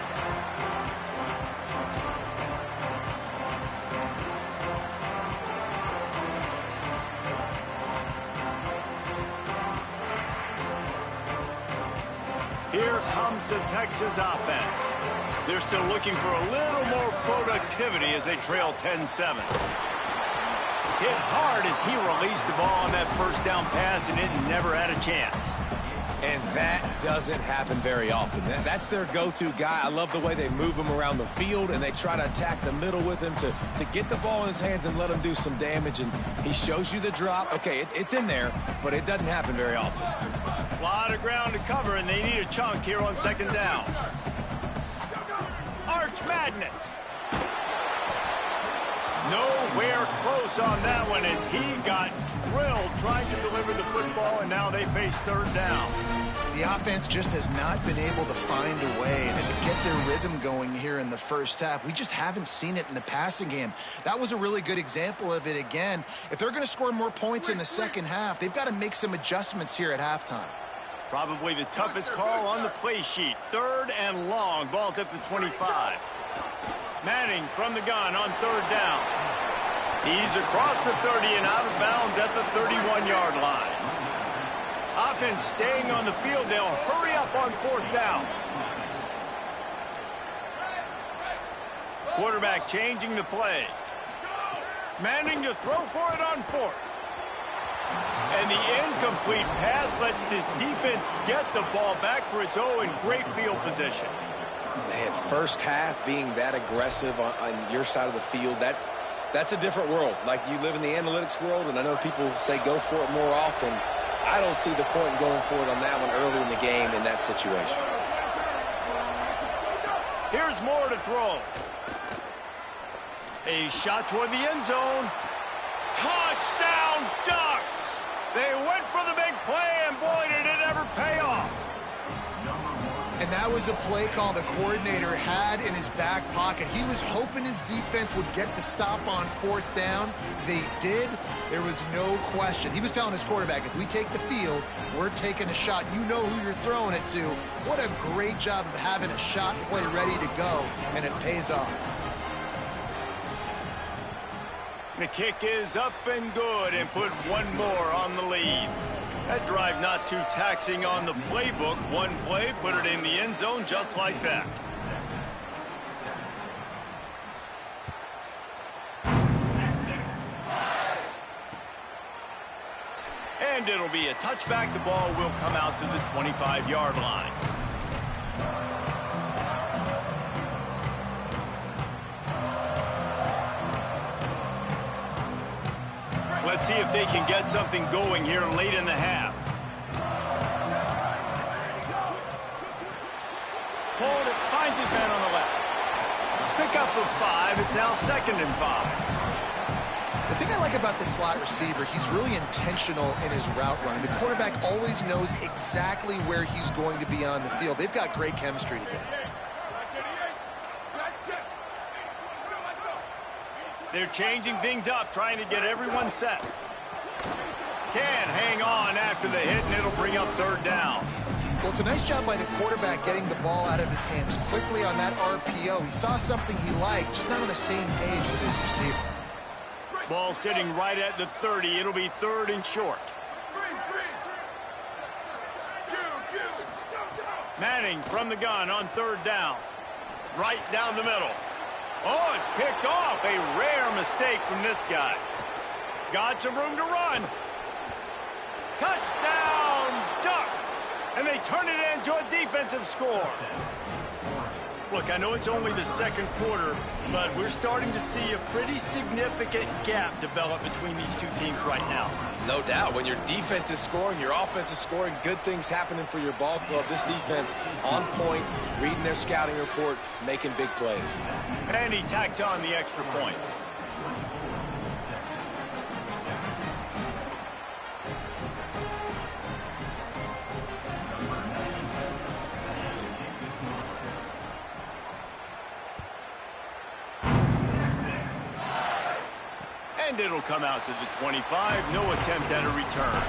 Here comes the Texas offense. They're still looking for a little more productivity as they trail 10-7. Hit hard as he released the ball on that first down pass, and it never had a chance. And that doesn't happen very often. That's their go-to guy. I love the way they move him around the field, and they try to attack the middle with him to get the ball in his hands and let him do some damage. And he shows you the drop. Okay, it's in there, but it doesn't happen very often. A lot of ground to cover, and they need a chunk here on second down. Arch Madness. Nowhere close on that one as he got drilled trying to deliver the football, and now they face third down. The offense just has not been able to find a way to get their rhythm going here in the first half. We just haven't seen it in the passing game. That was a really good example of it again. If they're going to score more points in the second half, they've got to make some adjustments here at halftime. Probably the toughest call on the play sheet. Third and long. Ball's at the 25. Manning from the gun on third down. He's across the 30 and out of bounds at the 31-yard line. Offense staying on the field. They'll hurry up on fourth down. Quarterback changing the play. Manning to throw for it on fourth. And the incomplete pass lets this defense get the ball back for its own great field position. Man, first half being that aggressive on your side of the field, that's a different world. Like, you live in the analytics world, and I know people say go for it more often. I don't see the point in going for it on that one early in the game in that situation. Here's Moore to throw. A shot toward the end zone. Touchdown Ducks! They went for the big play, and boy, did it ever pay off. And that was a play call the coordinator had in his back pocket. He was hoping his defense would get the stop on fourth down. They did. There was no question. He was telling his quarterback, if we take the field, we're taking a shot. You know who you're throwing it to. What a great job of having a shot play ready to go, and it pays off. The kick is up and good, and put one more on the lead. That drive not too taxing on the playbook. One play, put it in the end zone just like that. And it'll be a touchback. The ball will come out to the 25-yard line. Let's see if they can get something going here late in the half. Pulled it, finds his man on the left. Pickup of 5. It's now 2nd and 5. The thing I like about this slot receiver, he's really intentional in his route running. The quarterback always knows exactly where he's going to be on the field. They've got great chemistry together. They're changing things up, trying to get everyone set. Can hang on after the hit, and it'll bring up third down. Well, it's a nice job by the quarterback getting the ball out of his hands quickly on that RPO. He saw something he liked, just not on the same page with his receiver. Ball sitting right at the 30. It'll be third and short. Manning from the gun on third down. Right down the middle. Oh, it's picked off. A rare mistake from this guy. Got some room to run. Touchdown, Ducks! And they turn it into a defensive score. Look, I know it's only the second quarter, but we're starting to see a pretty significant gap develop between these two teams right now. No doubt. When your defense is scoring, your offense is scoring, good things happening for your ball club. This defense on point, reading their scouting report, making big plays. And he tacks on the extra point. And it'll come out to the 25. No attempt at a return.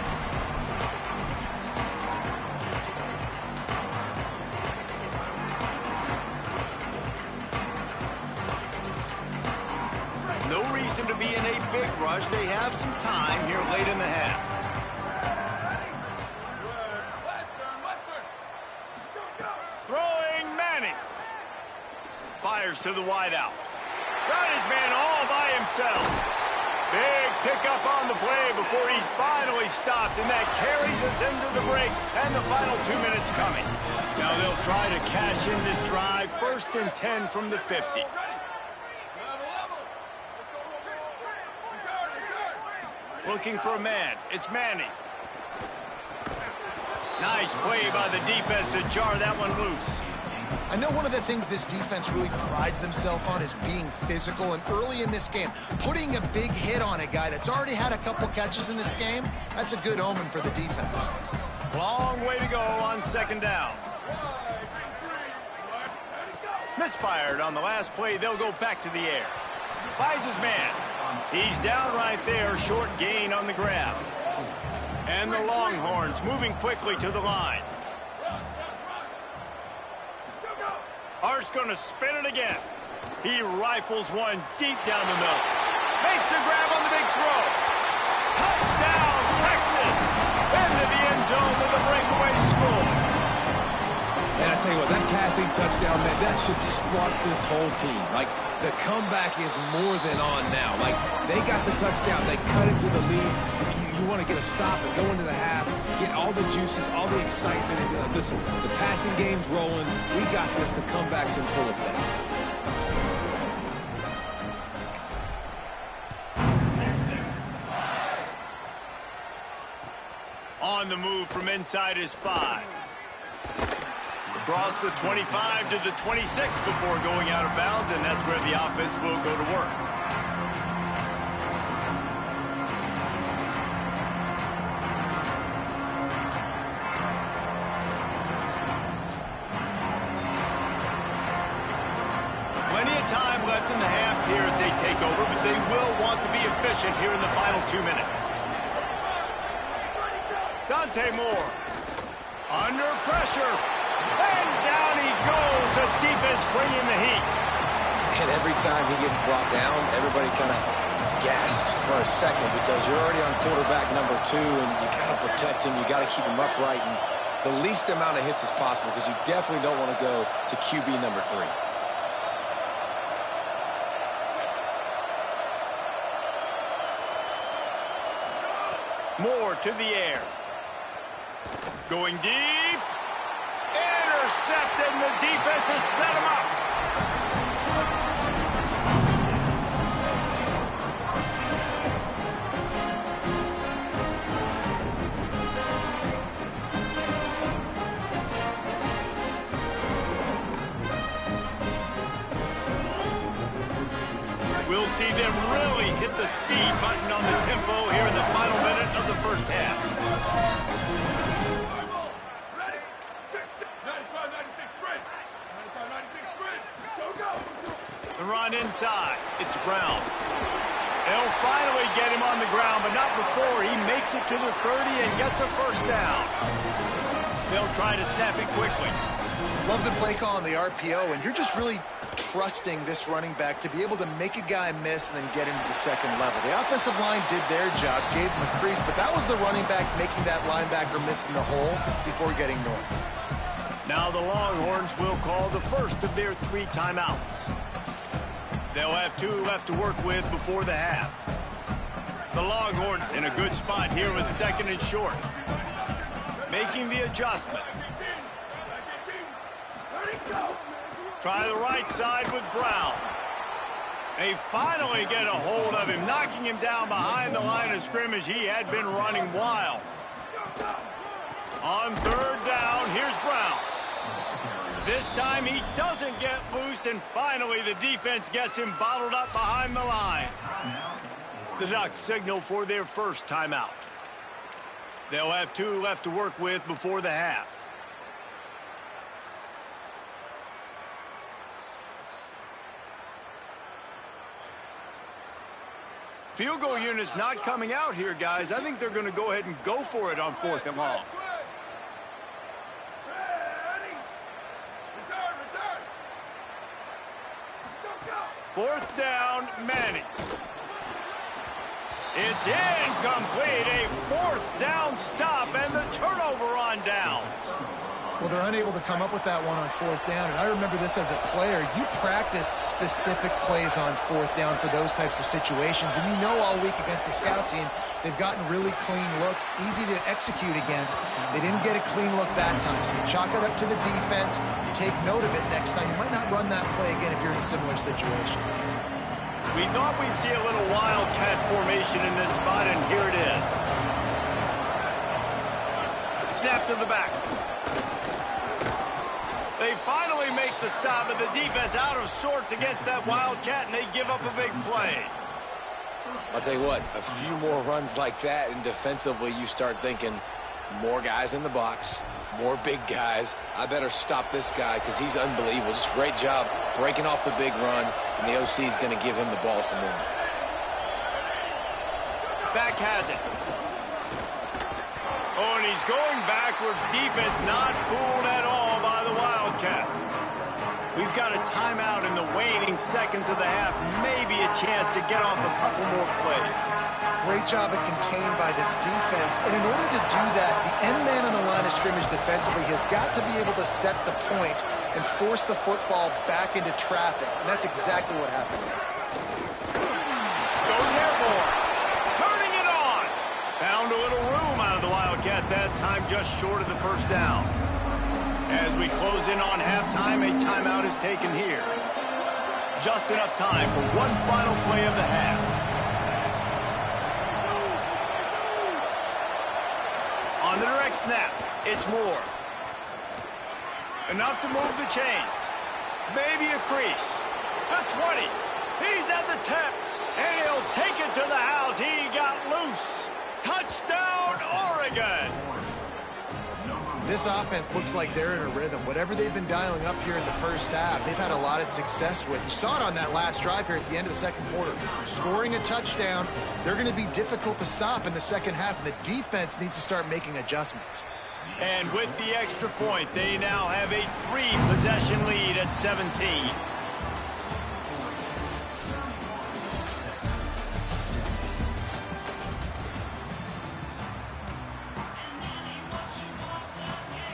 No reason to be in a big rush. They have some time here late in the half. Throwing Manning. Fires to the wideout. Got his man all by himself. Big pickup on the play before he's finally stopped, and that carries us into the break and the final 2 minutes coming. Now they'll try to cash in this drive, 1st and 10 from the 50. Looking for a man. It's Manning. Nice play by the defense to jar that one loose. I know one of the things this defense really prides themselves on is being physical, and early in this game, putting a big hit on a guy that's already had a couple catches in this game, that's a good omen for the defense. Long way to go on 2nd down. Misfired on the last play. They'll go back to the air. Finds his man. He's down right there, short gain on the grab. And the Longhorns moving quickly to the line. Hart's going to spin it again. He rifles one deep down the middle. Makes the grab on the big throw. Touchdown, Texas! Into the end zone with a breakaway score. And I tell you what, that passing touchdown, man, that should spark this whole team. Like, the comeback is more than on now. Like, they got the touchdown. They cut into the lead. You want to get a stop and go into the half, get all the juices, all the excitement, and be like, listen, the passing game's rolling. We got this. The comeback's in full effect. On the move from inside is 5. Across the 25 to the 26 before going out of bounds, and that's where the offense will go to work. Plenty of time left in the half here as they take over, but they will want to be efficient here in the final 2 minutes. Dante Moore under pressure. And down he goes. The defense bringing the heat. And every time he gets brought down, everybody kind of gasps for a second because you're already on quarterback number 2, and you got to protect him. You got to keep him upright and the least amount of hits as possible because you definitely don't want to go to QB number 3. Moore to the air. Going deep. Intercepted, and the defense has set him up. We'll see them really hit the speed button on the tempo here in the final minute of the first half. The run inside. It's Brown. They'll finally get him on the ground, but not before he makes it to the 30 and gets a first down. They'll try to snap it quickly. Love the play call on the RPO, and you're just really trusting this running back to be able to make a guy miss and then get into the second level. The offensive line did their job, gave him a crease, but that was the running back making that linebacker miss in the hole before getting north. Now the Longhorns will call the first of their 3 timeouts. They'll have 2 left to work with before the half. The Longhorns in a good spot here with 2nd and short. Making the adjustment. Try the right side with Brown. They finally get a hold of him, knocking him down behind the line of scrimmage. He had been running wild. On 3rd down, here's Brown. This time he doesn't get loose, and finally the defense gets him bottled up behind the line. The Ducks signal for their first timeout. They'll have 2 left to work with before the half. Field goal unit's not coming out here, guys. I think they're going to go ahead and go for it on 4th and long. Fourth down, Manning. It's incomplete. A 4th down stop and the turnover on downs. Well, they're unable to come up with that one on 4th down, and I remember this as a player. You practice specific plays on 4th down for those types of situations, and you know all week against the scout team, they've gotten really clean looks, easy to execute against. They didn't get a clean look that time, so you chalk it up to the defense, you take note of it next time. You might not run that play again if you're in a similar situation. We thought we'd see a little wildcat formation in this spot, and here it is. Snap to the back. They finally make the stop, but the defense out of sorts against that wildcat, and they give up a big play. I'll tell you what, a few more runs like that, and defensively you start thinking more guys in the box, more big guys. I better stop this guy because he's unbelievable. Just great job breaking off the big run, and the OC is going to give him the ball some more. Back has it. Oh, and he's going backwards. Defense not fooled at all by the Wildcat. We've got a timeout in the waning seconds of the half. Maybe a chance to get off a couple more plays. Great job of contained by this defense. And in order to do that, the end man on the line of scrimmage defensively has got to be able to set the point and force the football back into traffic. And that's exactly what happened. Goes airborne. Turning it on. Found a little room out of the Wildcat that time, just short of the first down. As we close in on halftime, a timeout is taken here. Just enough time for one final play of the half. On the direct snap, it's Moore. Enough to move the chains. Maybe a crease. The 20. He's at the 10. And he'll take it to the house. He got loose. Touchdown, Oregon. This offense looks like they're in a rhythm. Whatever they've been dialing up here in the first half, they've had a lot of success with. You saw it on that last drive here at the end of the second quarter. Scoring a touchdown, they're going to be difficult to stop in the second half, and the defense needs to start making adjustments. And with the extra point, they now have a 3-possession lead at 17.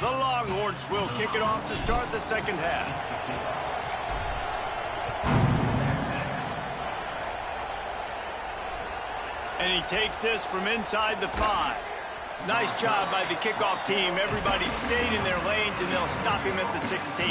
The Longhorns will kick it off to start the second half. And he takes this from inside the 5. Nice job by the kickoff team. Everybody stayed in their lanes, and they'll stop him at the 16.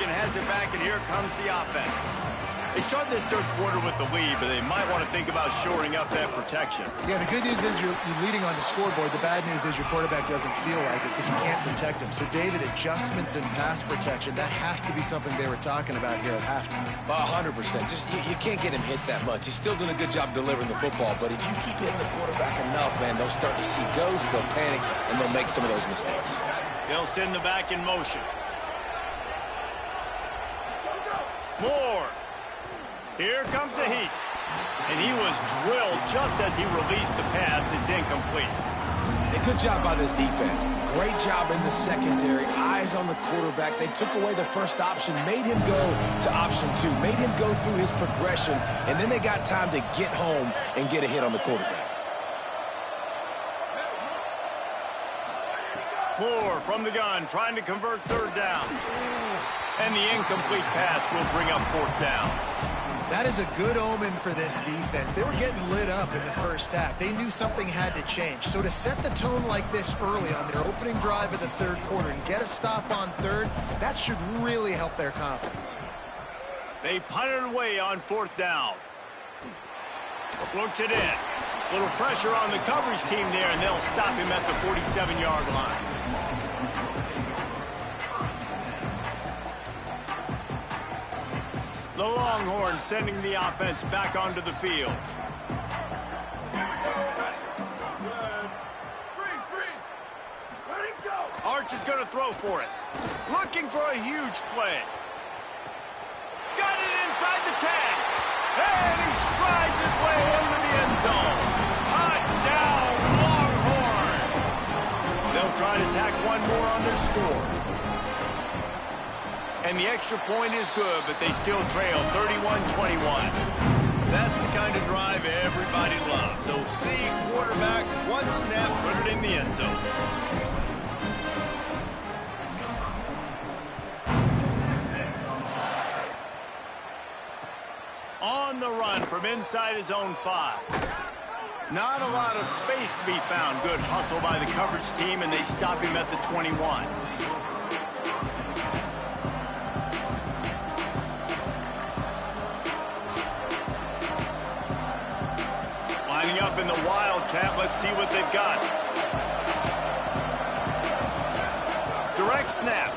Has it back, and here comes the offense. They start this third quarter with the lead, but they might want to think about shoring up that protection. Yeah, the good news is you're leading on the scoreboard. The bad news is your quarterback doesn't feel like it because you can't protect him. So, David, adjustments in pass protection, that has to be something they were talking about here at halftime. 100%. Just you can't get him hit that much. He's still doing a good job delivering the football, but if you keep hitting the quarterback enough, man, they'll start to see ghosts, they'll panic, and they'll make some of those mistakes. They'll send the back in motion. Moore. Here comes the heat. And he was drilled just as he released the pass. It's incomplete. A good job by this defense. Great job in the secondary. Eyes on the quarterback. They took away the first option, made him go to option 2, made him go through his progression, and then they got time to get home and get a hit on the quarterback. Moore from the gun, trying to convert third down. And the incomplete pass will bring up fourth down. That is a good omen for this defense. They were getting lit up in the first half. They knew something had to change. So to set the tone like this early on their opening drive of the third quarter and get a stop on third, that should really help their confidence. They punted away on fourth down. Looks it in. Little pressure on the coverage team there, and they'll stop him at the 47-yard line. The Longhorns sending the offense back onto the field. Arch is going to throw for it. Looking for a huge play. Got it inside the 10. And he strides his way into the end zone. Touchdown, Longhorn. They'll try to tack one more on their score. And the extra point is good, but they still trail 31-21. That's the kind of drive everybody loves. So see quarterback, one snap, put it in the end zone. On the run from inside his own 5. Not a lot of space to be found. Good hustle by the coverage team, and they stop him at the 21. Lining up in the Wildcat. Let's see what they've got. Direct snap.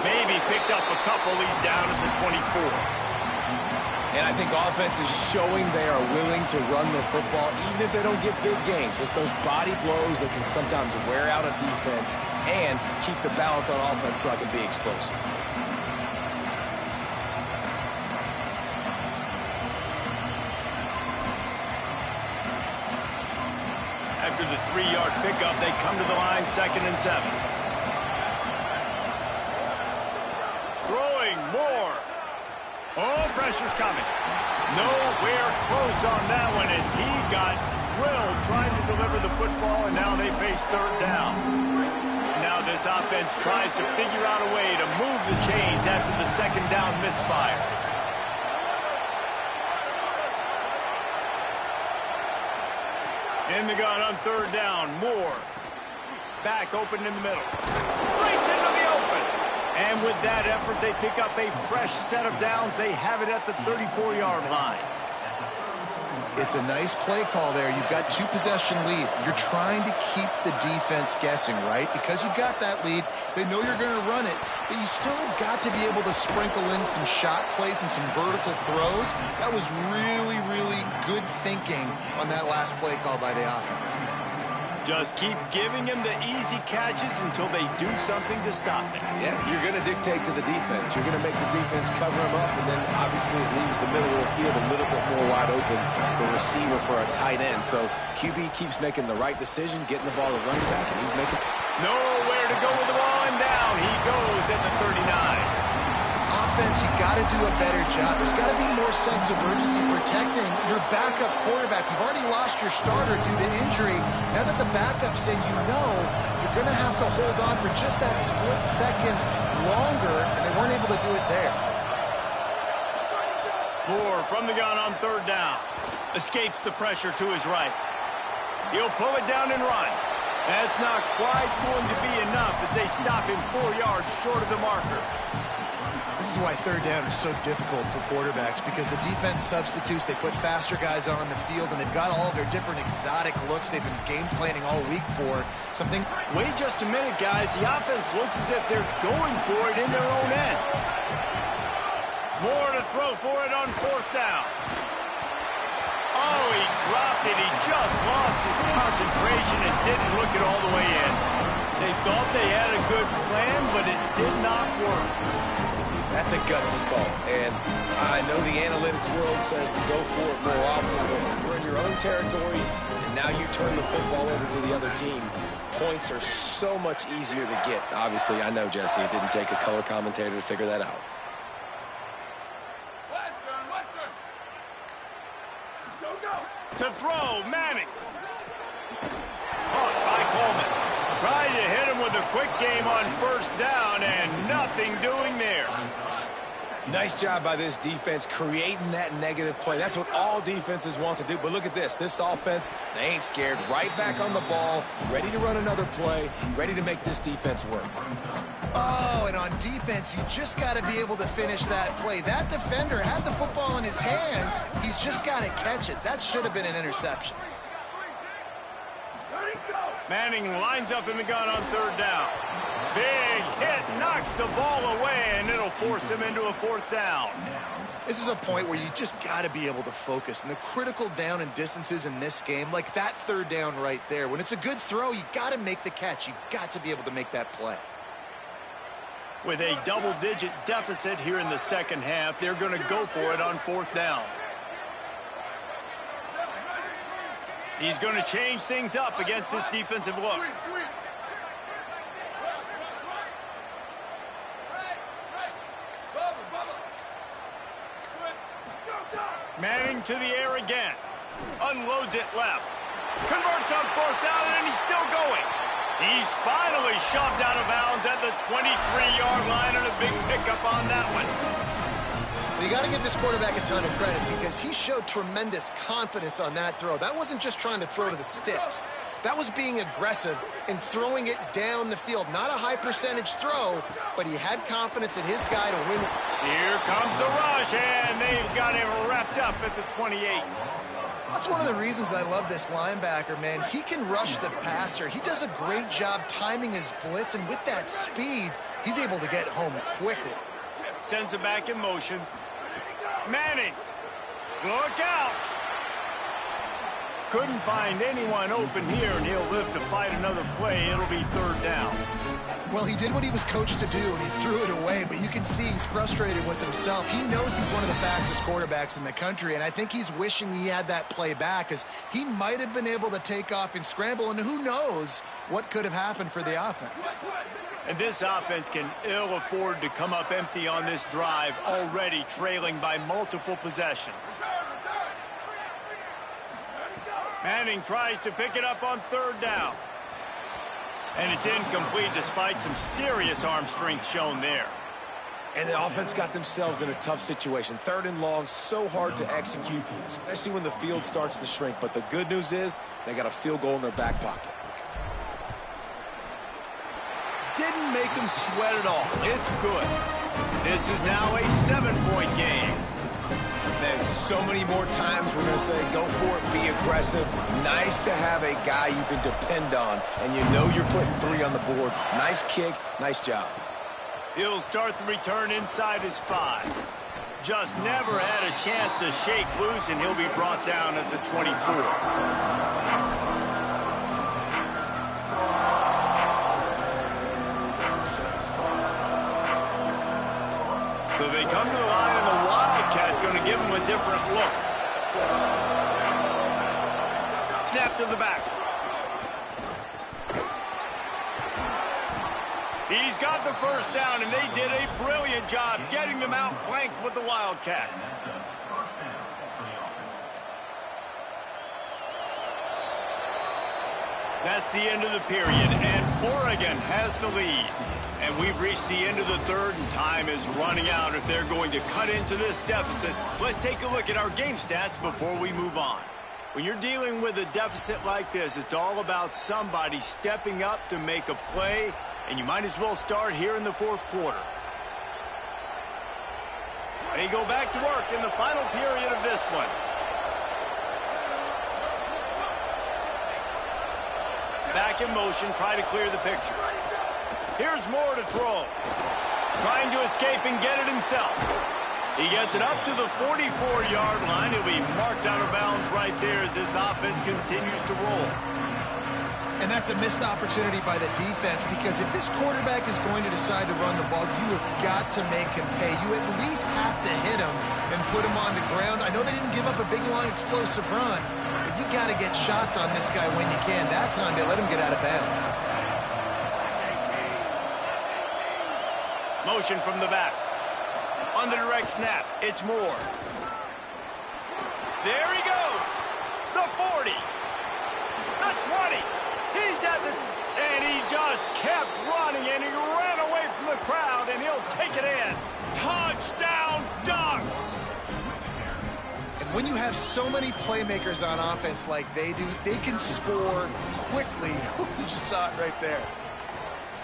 Maybe picked up a couple. He's down at the 24. And I think offense is showing they are willing to run the football, even if they don't get big gains. Just those body blows that can sometimes wear out a defense and keep the balance on offense so I can be explosive. After the 3-yard pickup, they come to the line, 2nd and 7. Throwing more. Oh, pressure's coming. Nowhere close on that one as he got drilled trying to deliver the football, and now they face 3rd down. Now this offense tries to figure out a way to move the chains after the 2nd down misfire. In the gun on 3rd down. Moore. Back open in the middle. Breaks into the open. And with that effort, they pick up a fresh set of downs. They have it at the 34-yard line. It's a nice play call there. You've got 2-possession lead. You're trying to keep the defense guessing, right? Because you've got that lead, they know you're going to run it, but you still have got to be able to sprinkle in some shot plays and some vertical throws. That was really, really good thinking on that last play call by the offense. Just keep giving him the easy catches until they do something to stop him. Yeah, you're going to dictate to the defense. You're going to make the defense cover him up, and then obviously it leaves the middle of the field a little bit more wide open for receiver for a tight end. So QB keeps making the right decision, getting the ball to running back, and he's making... Nowhere to go with the ball, and down he goes at the 39. Offense, you got to do a better job. There's got to be more sense of urgency protecting your backup quarterback. You've already lost your starter due to injury. Now that the backup's in, you know you're going to have to hold on for just that split second longer, and they weren't able to do it there. Moore from the gun on 3rd down. Escapes the pressure to his right. He'll pull it down and run. That's not quite going to be enough as they stop him 4 yards short of the marker. This is why 3rd down is so difficult for quarterbacks, because the defense substitutes, they put faster guys on the field, and they've got all of their different exotic looks they've been game planning all week for. Something. Wait just a minute, guys. The offense looks as if they're going for it in their own end. More to throw for it on 4th down. Oh, he dropped it. He just lost his concentration and didn't look it all the way in. They thought they had a good plan, but it did not work. That's a gutsy call, and I know the analytics world says to go for it more often, but when you're in your own territory and now you turn the football over to the other team, points are so much easier to get. Obviously, I know, Jesse, it didn't take a color commentator to figure that out. To throw, Manning. Caught by Coleman. Tried to hit him with a quick game on 1st down, and nothing doing there. Nice job by this defense creating that negative play. That's what all defenses want to do. But look at this. This offense, they ain't scared. Right back on the ball, ready to run another play, ready to make this defense work. Oh, and on defense, you just got to be able to finish that play. That defender had the football in his hands. He's just got to catch it. That should have been an interception. Manning lines up in the gun on 3rd down. Big hit, knocks the ball away, and it'll force him into a 4th down. This is a point where you just got to be able to focus. And the critical down and distances in this game, like that 3rd down right there, when it's a good throw, you got to make the catch. You've got to be able to make that play. With a double-digit deficit here in the second half, they're going to go for it on fourth down. He's going to change things up against this defensive look. Manning to the air again. Unloads it left. Converts on fourth down, and he's still going. He's finally shoved out of bounds at the 23-yard line, and a big pickup on that one. You got to give this quarterback a ton of credit because he showed tremendous confidence on that throw. That wasn't just trying to throw to the sticks. That was being aggressive and throwing it down the field. Not a high-percentage throw, but he had confidence in his guy to win. Here comes the rush, and they've got him wrapped up at the 28. That's one of the reasons I love this linebacker, man. He can rush the passer. He does a great job timing his blitz, and with that speed, he's able to get home quickly. Sends it back in motion. Manning, look out. Couldn't find anyone open here, and he'll live to fight another play. It'll be third down. Well, he did what he was coached to do, and he threw it away, but you can see he's frustrated with himself. He knows he's one of the fastest quarterbacks in the country, and I think he's wishing he had that play back, because he might have been able to take off and scramble, and who knows what could have happened for the offense. And this offense can ill afford to come up empty on this drive, already trailing by multiple possessions. Manning tries to pick it up on third down. And it's incomplete despite some serious arm strength shown there. And the offense got themselves in a tough situation. Third and long, so hard to execute, especially when the field starts to shrink. But the good news is they got a field goal in their back pocket. Didn't make him sweat at all. It's good. This is now a 7-point game. Man, so many more times we're going to say, go for it, be aggressive. Nice to have a guy you can depend on, and you know you're putting 3 on the board. Nice kick, nice job. He'll start the return inside his 5. Just never had a chance to shake loose, and he'll be brought down at the 24. So they come to the line, and the Wildcat going to give him a different look. Snap to the back. He's got the first down, and they did a brilliant job getting them outflanked with the Wildcat. That's the end of the period, and Oregon has the lead. And we've reached the end of the third, and time is running out if they're going to cut into this deficit. Let's take a look at our game stats before we move on. When you're dealing with a deficit like this, it's all about somebody stepping up to make a play, and you might as well start here in the fourth quarter. They go back to work in the final period of this one. Back in motion, try to clear the picture. Here's Moore to throw. Trying to escape and get it himself. He gets it up to the 44-yard line. He'll be marked out of bounds right there as this offense continues to roll. And that's a missed opportunity by the defense, because if this quarterback is going to decide to run the ball, you have got to make him pay. You at least have to hit him and put him on the ground. I know they didn't give up a big, long, explosive run, but you got to get shots on this guy when you can. That time, they let him get out of bounds. Motion from the back. On the direct snap, it's Moore. There he goes. The 40. The 20. He's at the... And he just kept running, and he ran away from the crowd, and he'll take it in. Touchdown Ducks. And when you have so many playmakers on offense like they do, they can score quickly. You just saw it right there.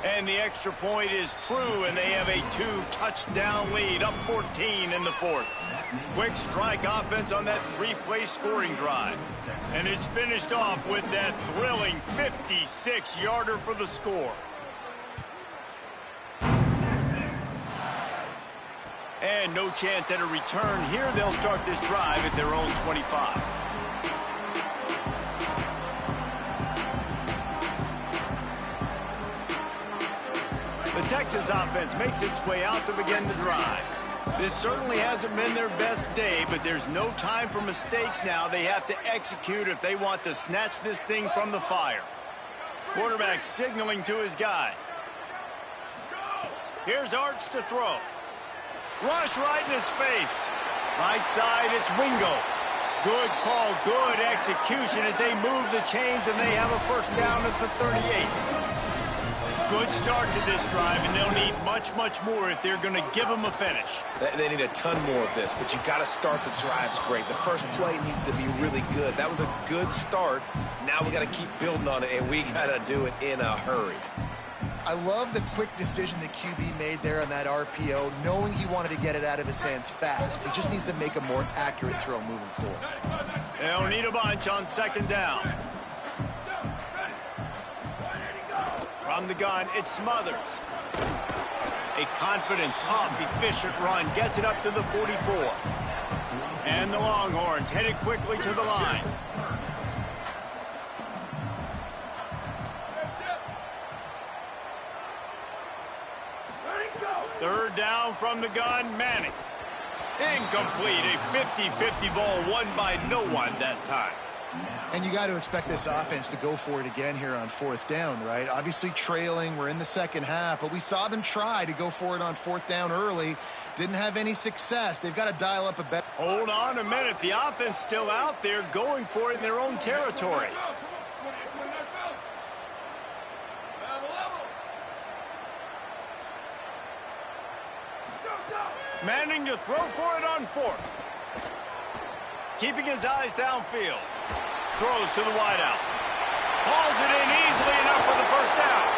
And the extra point is true, and they have a 2-touchdown lead, up 14 in the fourth. Quick strike offense on that 3-play scoring drive. And it's finished off with that thrilling 56-yarder for the score. And no chance at a return here. They'll start this drive at their own 25. The Texas offense makes its way out to begin the drive. This certainly hasn't been their best day, but there's no time for mistakes now. They have to execute if they want to snatch this thing from the fire. Quarterback signaling to his guys. Here's Arch to throw. Rush right in his face. Right side, it's Wingo. Good call, good execution as they move the chains, and they have a first down at the 38. Good start to this drive, and they'll need much, much more if they're going to give them a finish. They need a ton more of this, but you got to start the drives great. The first play needs to be really good. That was a good start. Now we got to keep building on it, and we got to do it in a hurry. I love the quick decision the QB made there on that RPO, knowing he wanted to get it out of his hands fast. He just needs to make a more accurate throw moving forward. They'll need a bunch on second down. From the gun, it's Smothers. A confident, tough, efficient run gets it up to the 44. And the Longhorns headed quickly to the line. Third down from the gun, Manning. Incomplete, a 50-50 ball won by no one that time. And you got to expect this offense to go for it again here on fourth down, right? Obviously trailing, we're in the second half, but we saw them try to go for it on fourth down early. Didn't have any success. They've got to dial up a better. Hold on a minute. The offense still out there going for it in their own territory. Manning to throw for it on fourth. Keeping his eyes downfield. Throws to the wideout. Hauls it in easily enough for the first down.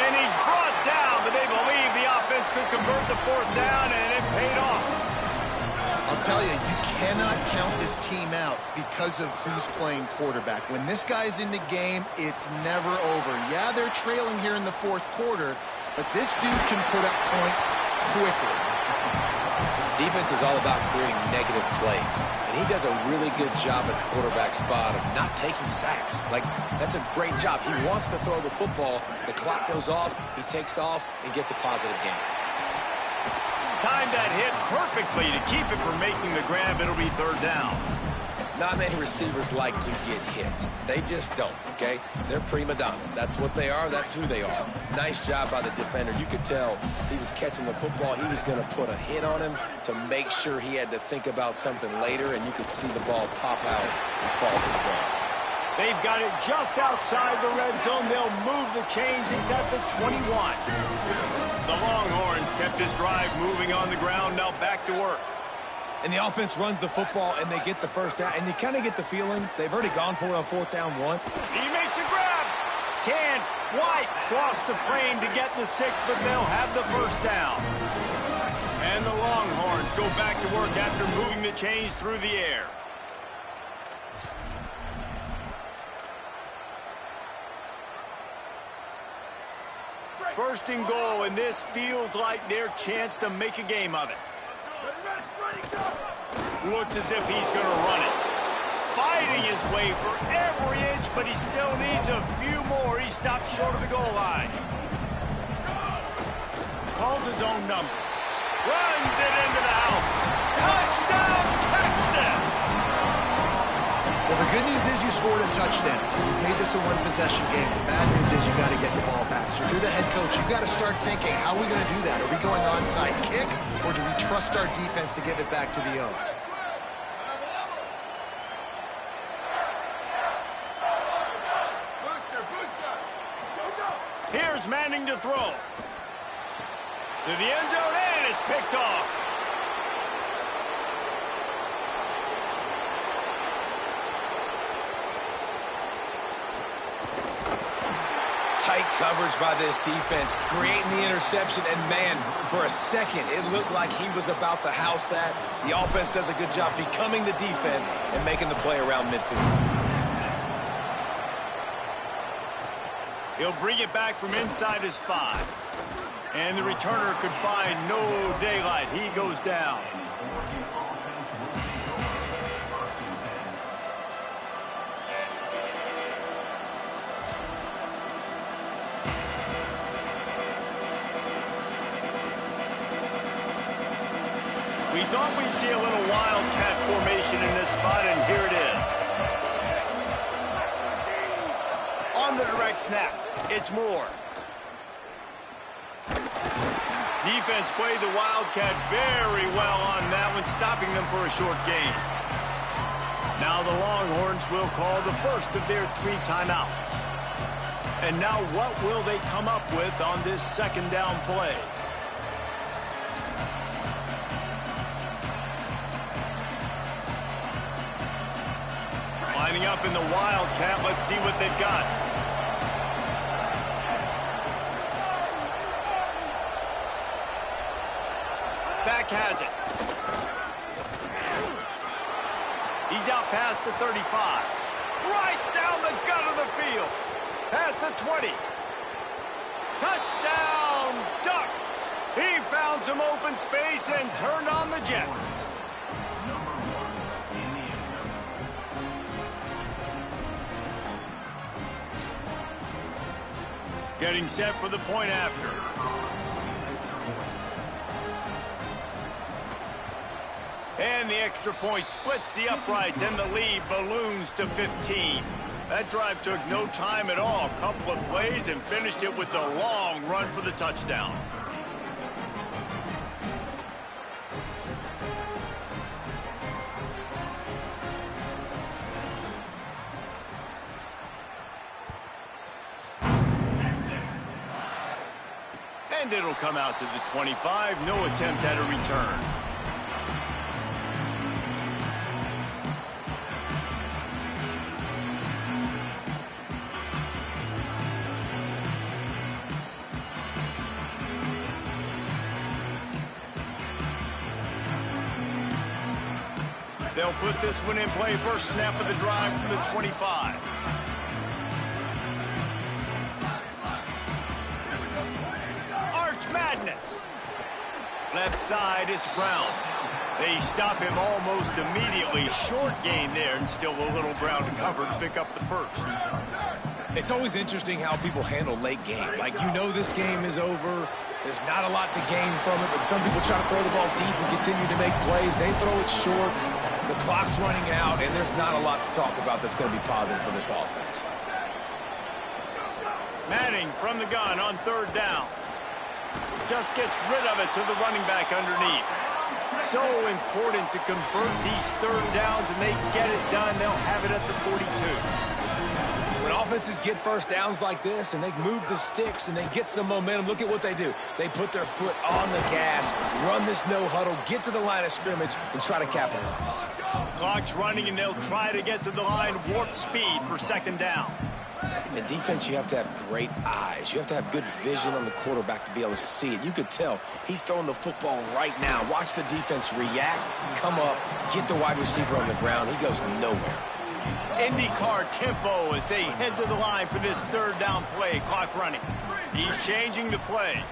And he's brought down, but they believe the offense could convert the fourth down, and it paid off. I'll tell you, you cannot count this team out because of who's playing quarterback. When this guy's in the game, it's never over. Yeah, they're trailing here in the fourth quarter, but this dude can put up points quickly. Defense is all about creating negative plays, and he does a really good job at the quarterback spot of not taking sacks. Like, that's a great job. He wants to throw the football. The clock goes off, he takes off, and gets a positive gain. Timed that hit perfectly to keep it from making the grab. It'll be third down. Not many receivers like to get hit. They just don't, okay? They're prima donnas. That's what they are. That's who they are. Nice job by the defender. You could tell he was catching the football. He was going to put a hit on him to make sure he had to think about something later, and you could see the ball pop out and fall to the ground. They've got it just outside the red zone. They'll move the chains. It's at the 21. The Longhorns kept this drive moving on the ground. Now back to work. And the offense runs the football, and they get the first down. And you kind of get the feeling they've already gone for it on fourth down one. He makes a grab. Can't quite cross the frame to get the 6, but they'll have the first down. And the Longhorns go back to work after moving the chains through the air. First and goal, and this feels like their chance to make a game of it. Looks as if he's going to run it. Fighting his way for every inch, but he still needs a few more. He stops short of the goal line. Calls his own number. Runs it into the house. Touchdown, Texas! Well, the good news is you scored a touchdown. You made this a one-possession game. The bad news is you got to get the ball back. So if you're the head coach, you got to start thinking, how are we going to do that? Are we going onside kick, or do we trust our defense to give it back to the O? Here's Manning to throw. To the end zone, and it's picked off. Tight coverage by this defense, creating the interception, and man, for a second, it looked like he was about to house that. The offense does a good job becoming the defense and making the play around midfield. He'll bring it back from inside his 5. And the returner could find no daylight. He goes down. We thought we'd see a little wildcat formation in this spot, and here it is. On the direct snap, it's Moore. Defense played the wildcat very well on that one, stopping them for a short gain. Now the Longhorns will call the first of their 3 timeouts. And now what will they come up with on this second down play? Lining up in the wildcat, let's see what they've got. Back has it. He's out past the 35. Right down the gut of the field. Past the 20. Touchdown, Ducks. He found some open space and turned on the Jets. Number 1 in the end zone. Getting set for the point after. And the extra point splits the uprights, and the lead balloons to 15. That drive took no time at all. A couple of plays and finished it with a long run for the touchdown. And it'll come out to the 25. No attempt at a return. They'll put this one in play. First snap of the drive from the 25. Arch Madness. Left side, it's Brown. They stop him almost immediately. Short gain there, and still a little ground to cover to pick up the first. It's always interesting how people handle late game. Like, you know this game is over. There's not a lot to gain from it, but some people try to throw the ball deep and continue to make plays. They throw it short. The clock's running out, and there's not a lot to talk about that's going to be positive for this offense. Manning from the gun on third down. Just gets rid of it to the running back underneath. So important to convert these third downs, and they get it done. They'll have it at the 42. When offenses get first downs like this and they move the sticks and they get some momentum, look at what they do. They put their foot on the gas, run this no huddle, get to the line of scrimmage, and try to capitalize. Clock's running, and they'll try to get to the line, warp speed for second down. In defense, you have to have great eyes. You have to have good vision on the quarterback to be able to see it. You could tell he's throwing the football right now. Watch the defense react, come up, get the wide receiver on the ground. He goes nowhere. IndyCar tempo as they head to the line for this third down play. Clock running. He's changing the play.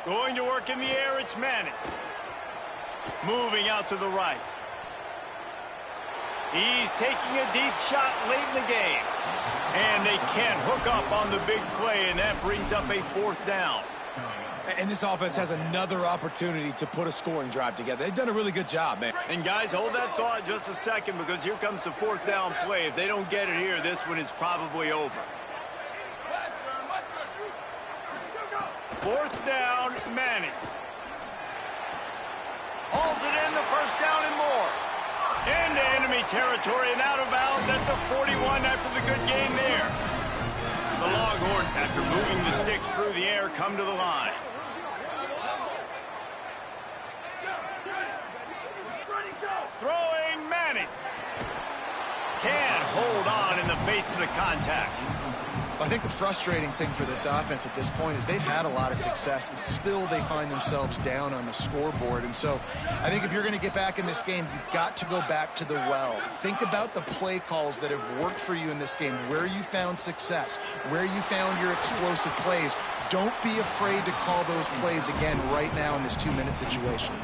Going to work in the air, it's Manning. Moving out to the right. He's taking a deep shot late in the game. And they can't hook up on the big play, and that brings up a fourth down. And this offense has another opportunity to put a scoring drive together. They've done a really good job, man. And guys, hold that thought just a second, because here comes the fourth down play. If they don't get it here, this one is probably over. Fourth down, Manning. Hauls it in, the first down and more. Into enemy territory and out of bounds at the 41 after the good gain there. The Longhorns, after moving the sticks through the air, come to the line. Throwing Manning. Can't hold on in the face of the contact. I think the frustrating thing for this offense at this point is they've had a lot of success, and still they find themselves down on the scoreboard. And so I think if you're going to get back in this game, you've got to go back to the well. Think about the play calls that have worked for you in this game, where you found success, where you found your explosive plays. Don't be afraid to call those plays again right now in this 2-minute situation.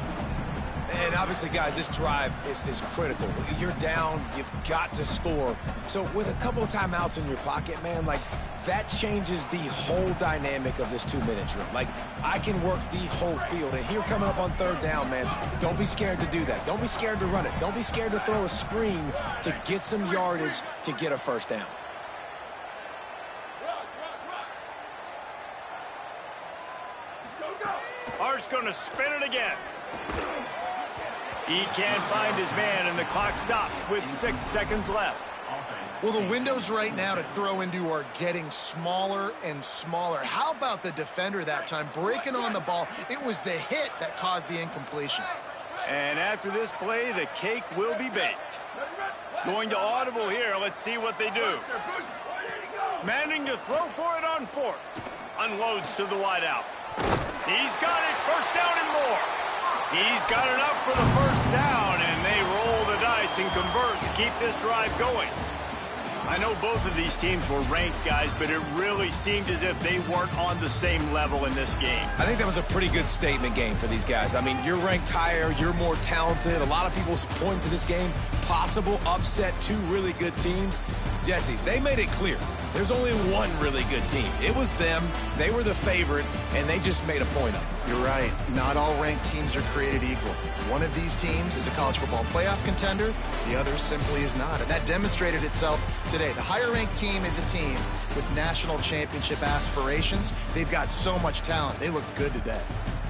And obviously, guys, this drive is critical. You're down. You've got to score. So with a couple of timeouts in your pocket, man, like, that changes the whole dynamic of this 2-minute drill. Like, I can work the whole field. And here coming up on third down, man, don't be scared to do that. Don't be scared to run it. Don't be scared to throw a screen to get some yardage to get a first down. Hart's going to spin it again. He can't find his man, and the clock stops with 6 seconds left. Well, the windows right now to throw into are getting smaller and smaller. How about the defender that time breaking on the ball? It was the hit that caused the incompletion. And after this play, the cake will be baked. Going to audible here. Let's see what they do. Manning to throw for it on 4th. Unloads to the wideout. He's got it. First down and more. He's got enough for the first down, and they roll the dice and convert to keep this drive going. I know both of these teams were ranked, guys, but it really seemed as if they weren't on the same level in this game. I think that was a pretty good statement game for these guys. I mean, you're ranked higher, you're more talented. A lot of people point to this game, possible upset, 2 really good teams. Jesse, they made it clear. There's only one really good team. It was them. They were the favorite, and they just made a point of it. You're right. Not all ranked teams are created equal. One of these teams is a college football playoff contender. The other simply is not. And that demonstrated itself today. The higher-ranked team is a team with national championship aspirations. They've got so much talent. They looked good today.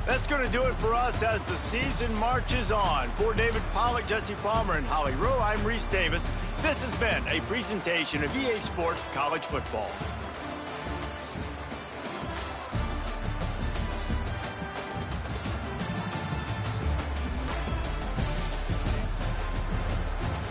That's going to do it for us as the season marches on. For David Pollack, Jesse Palmer, and Holly Rowe, I'm Reese Davis. This has been a presentation of EA Sports College Football.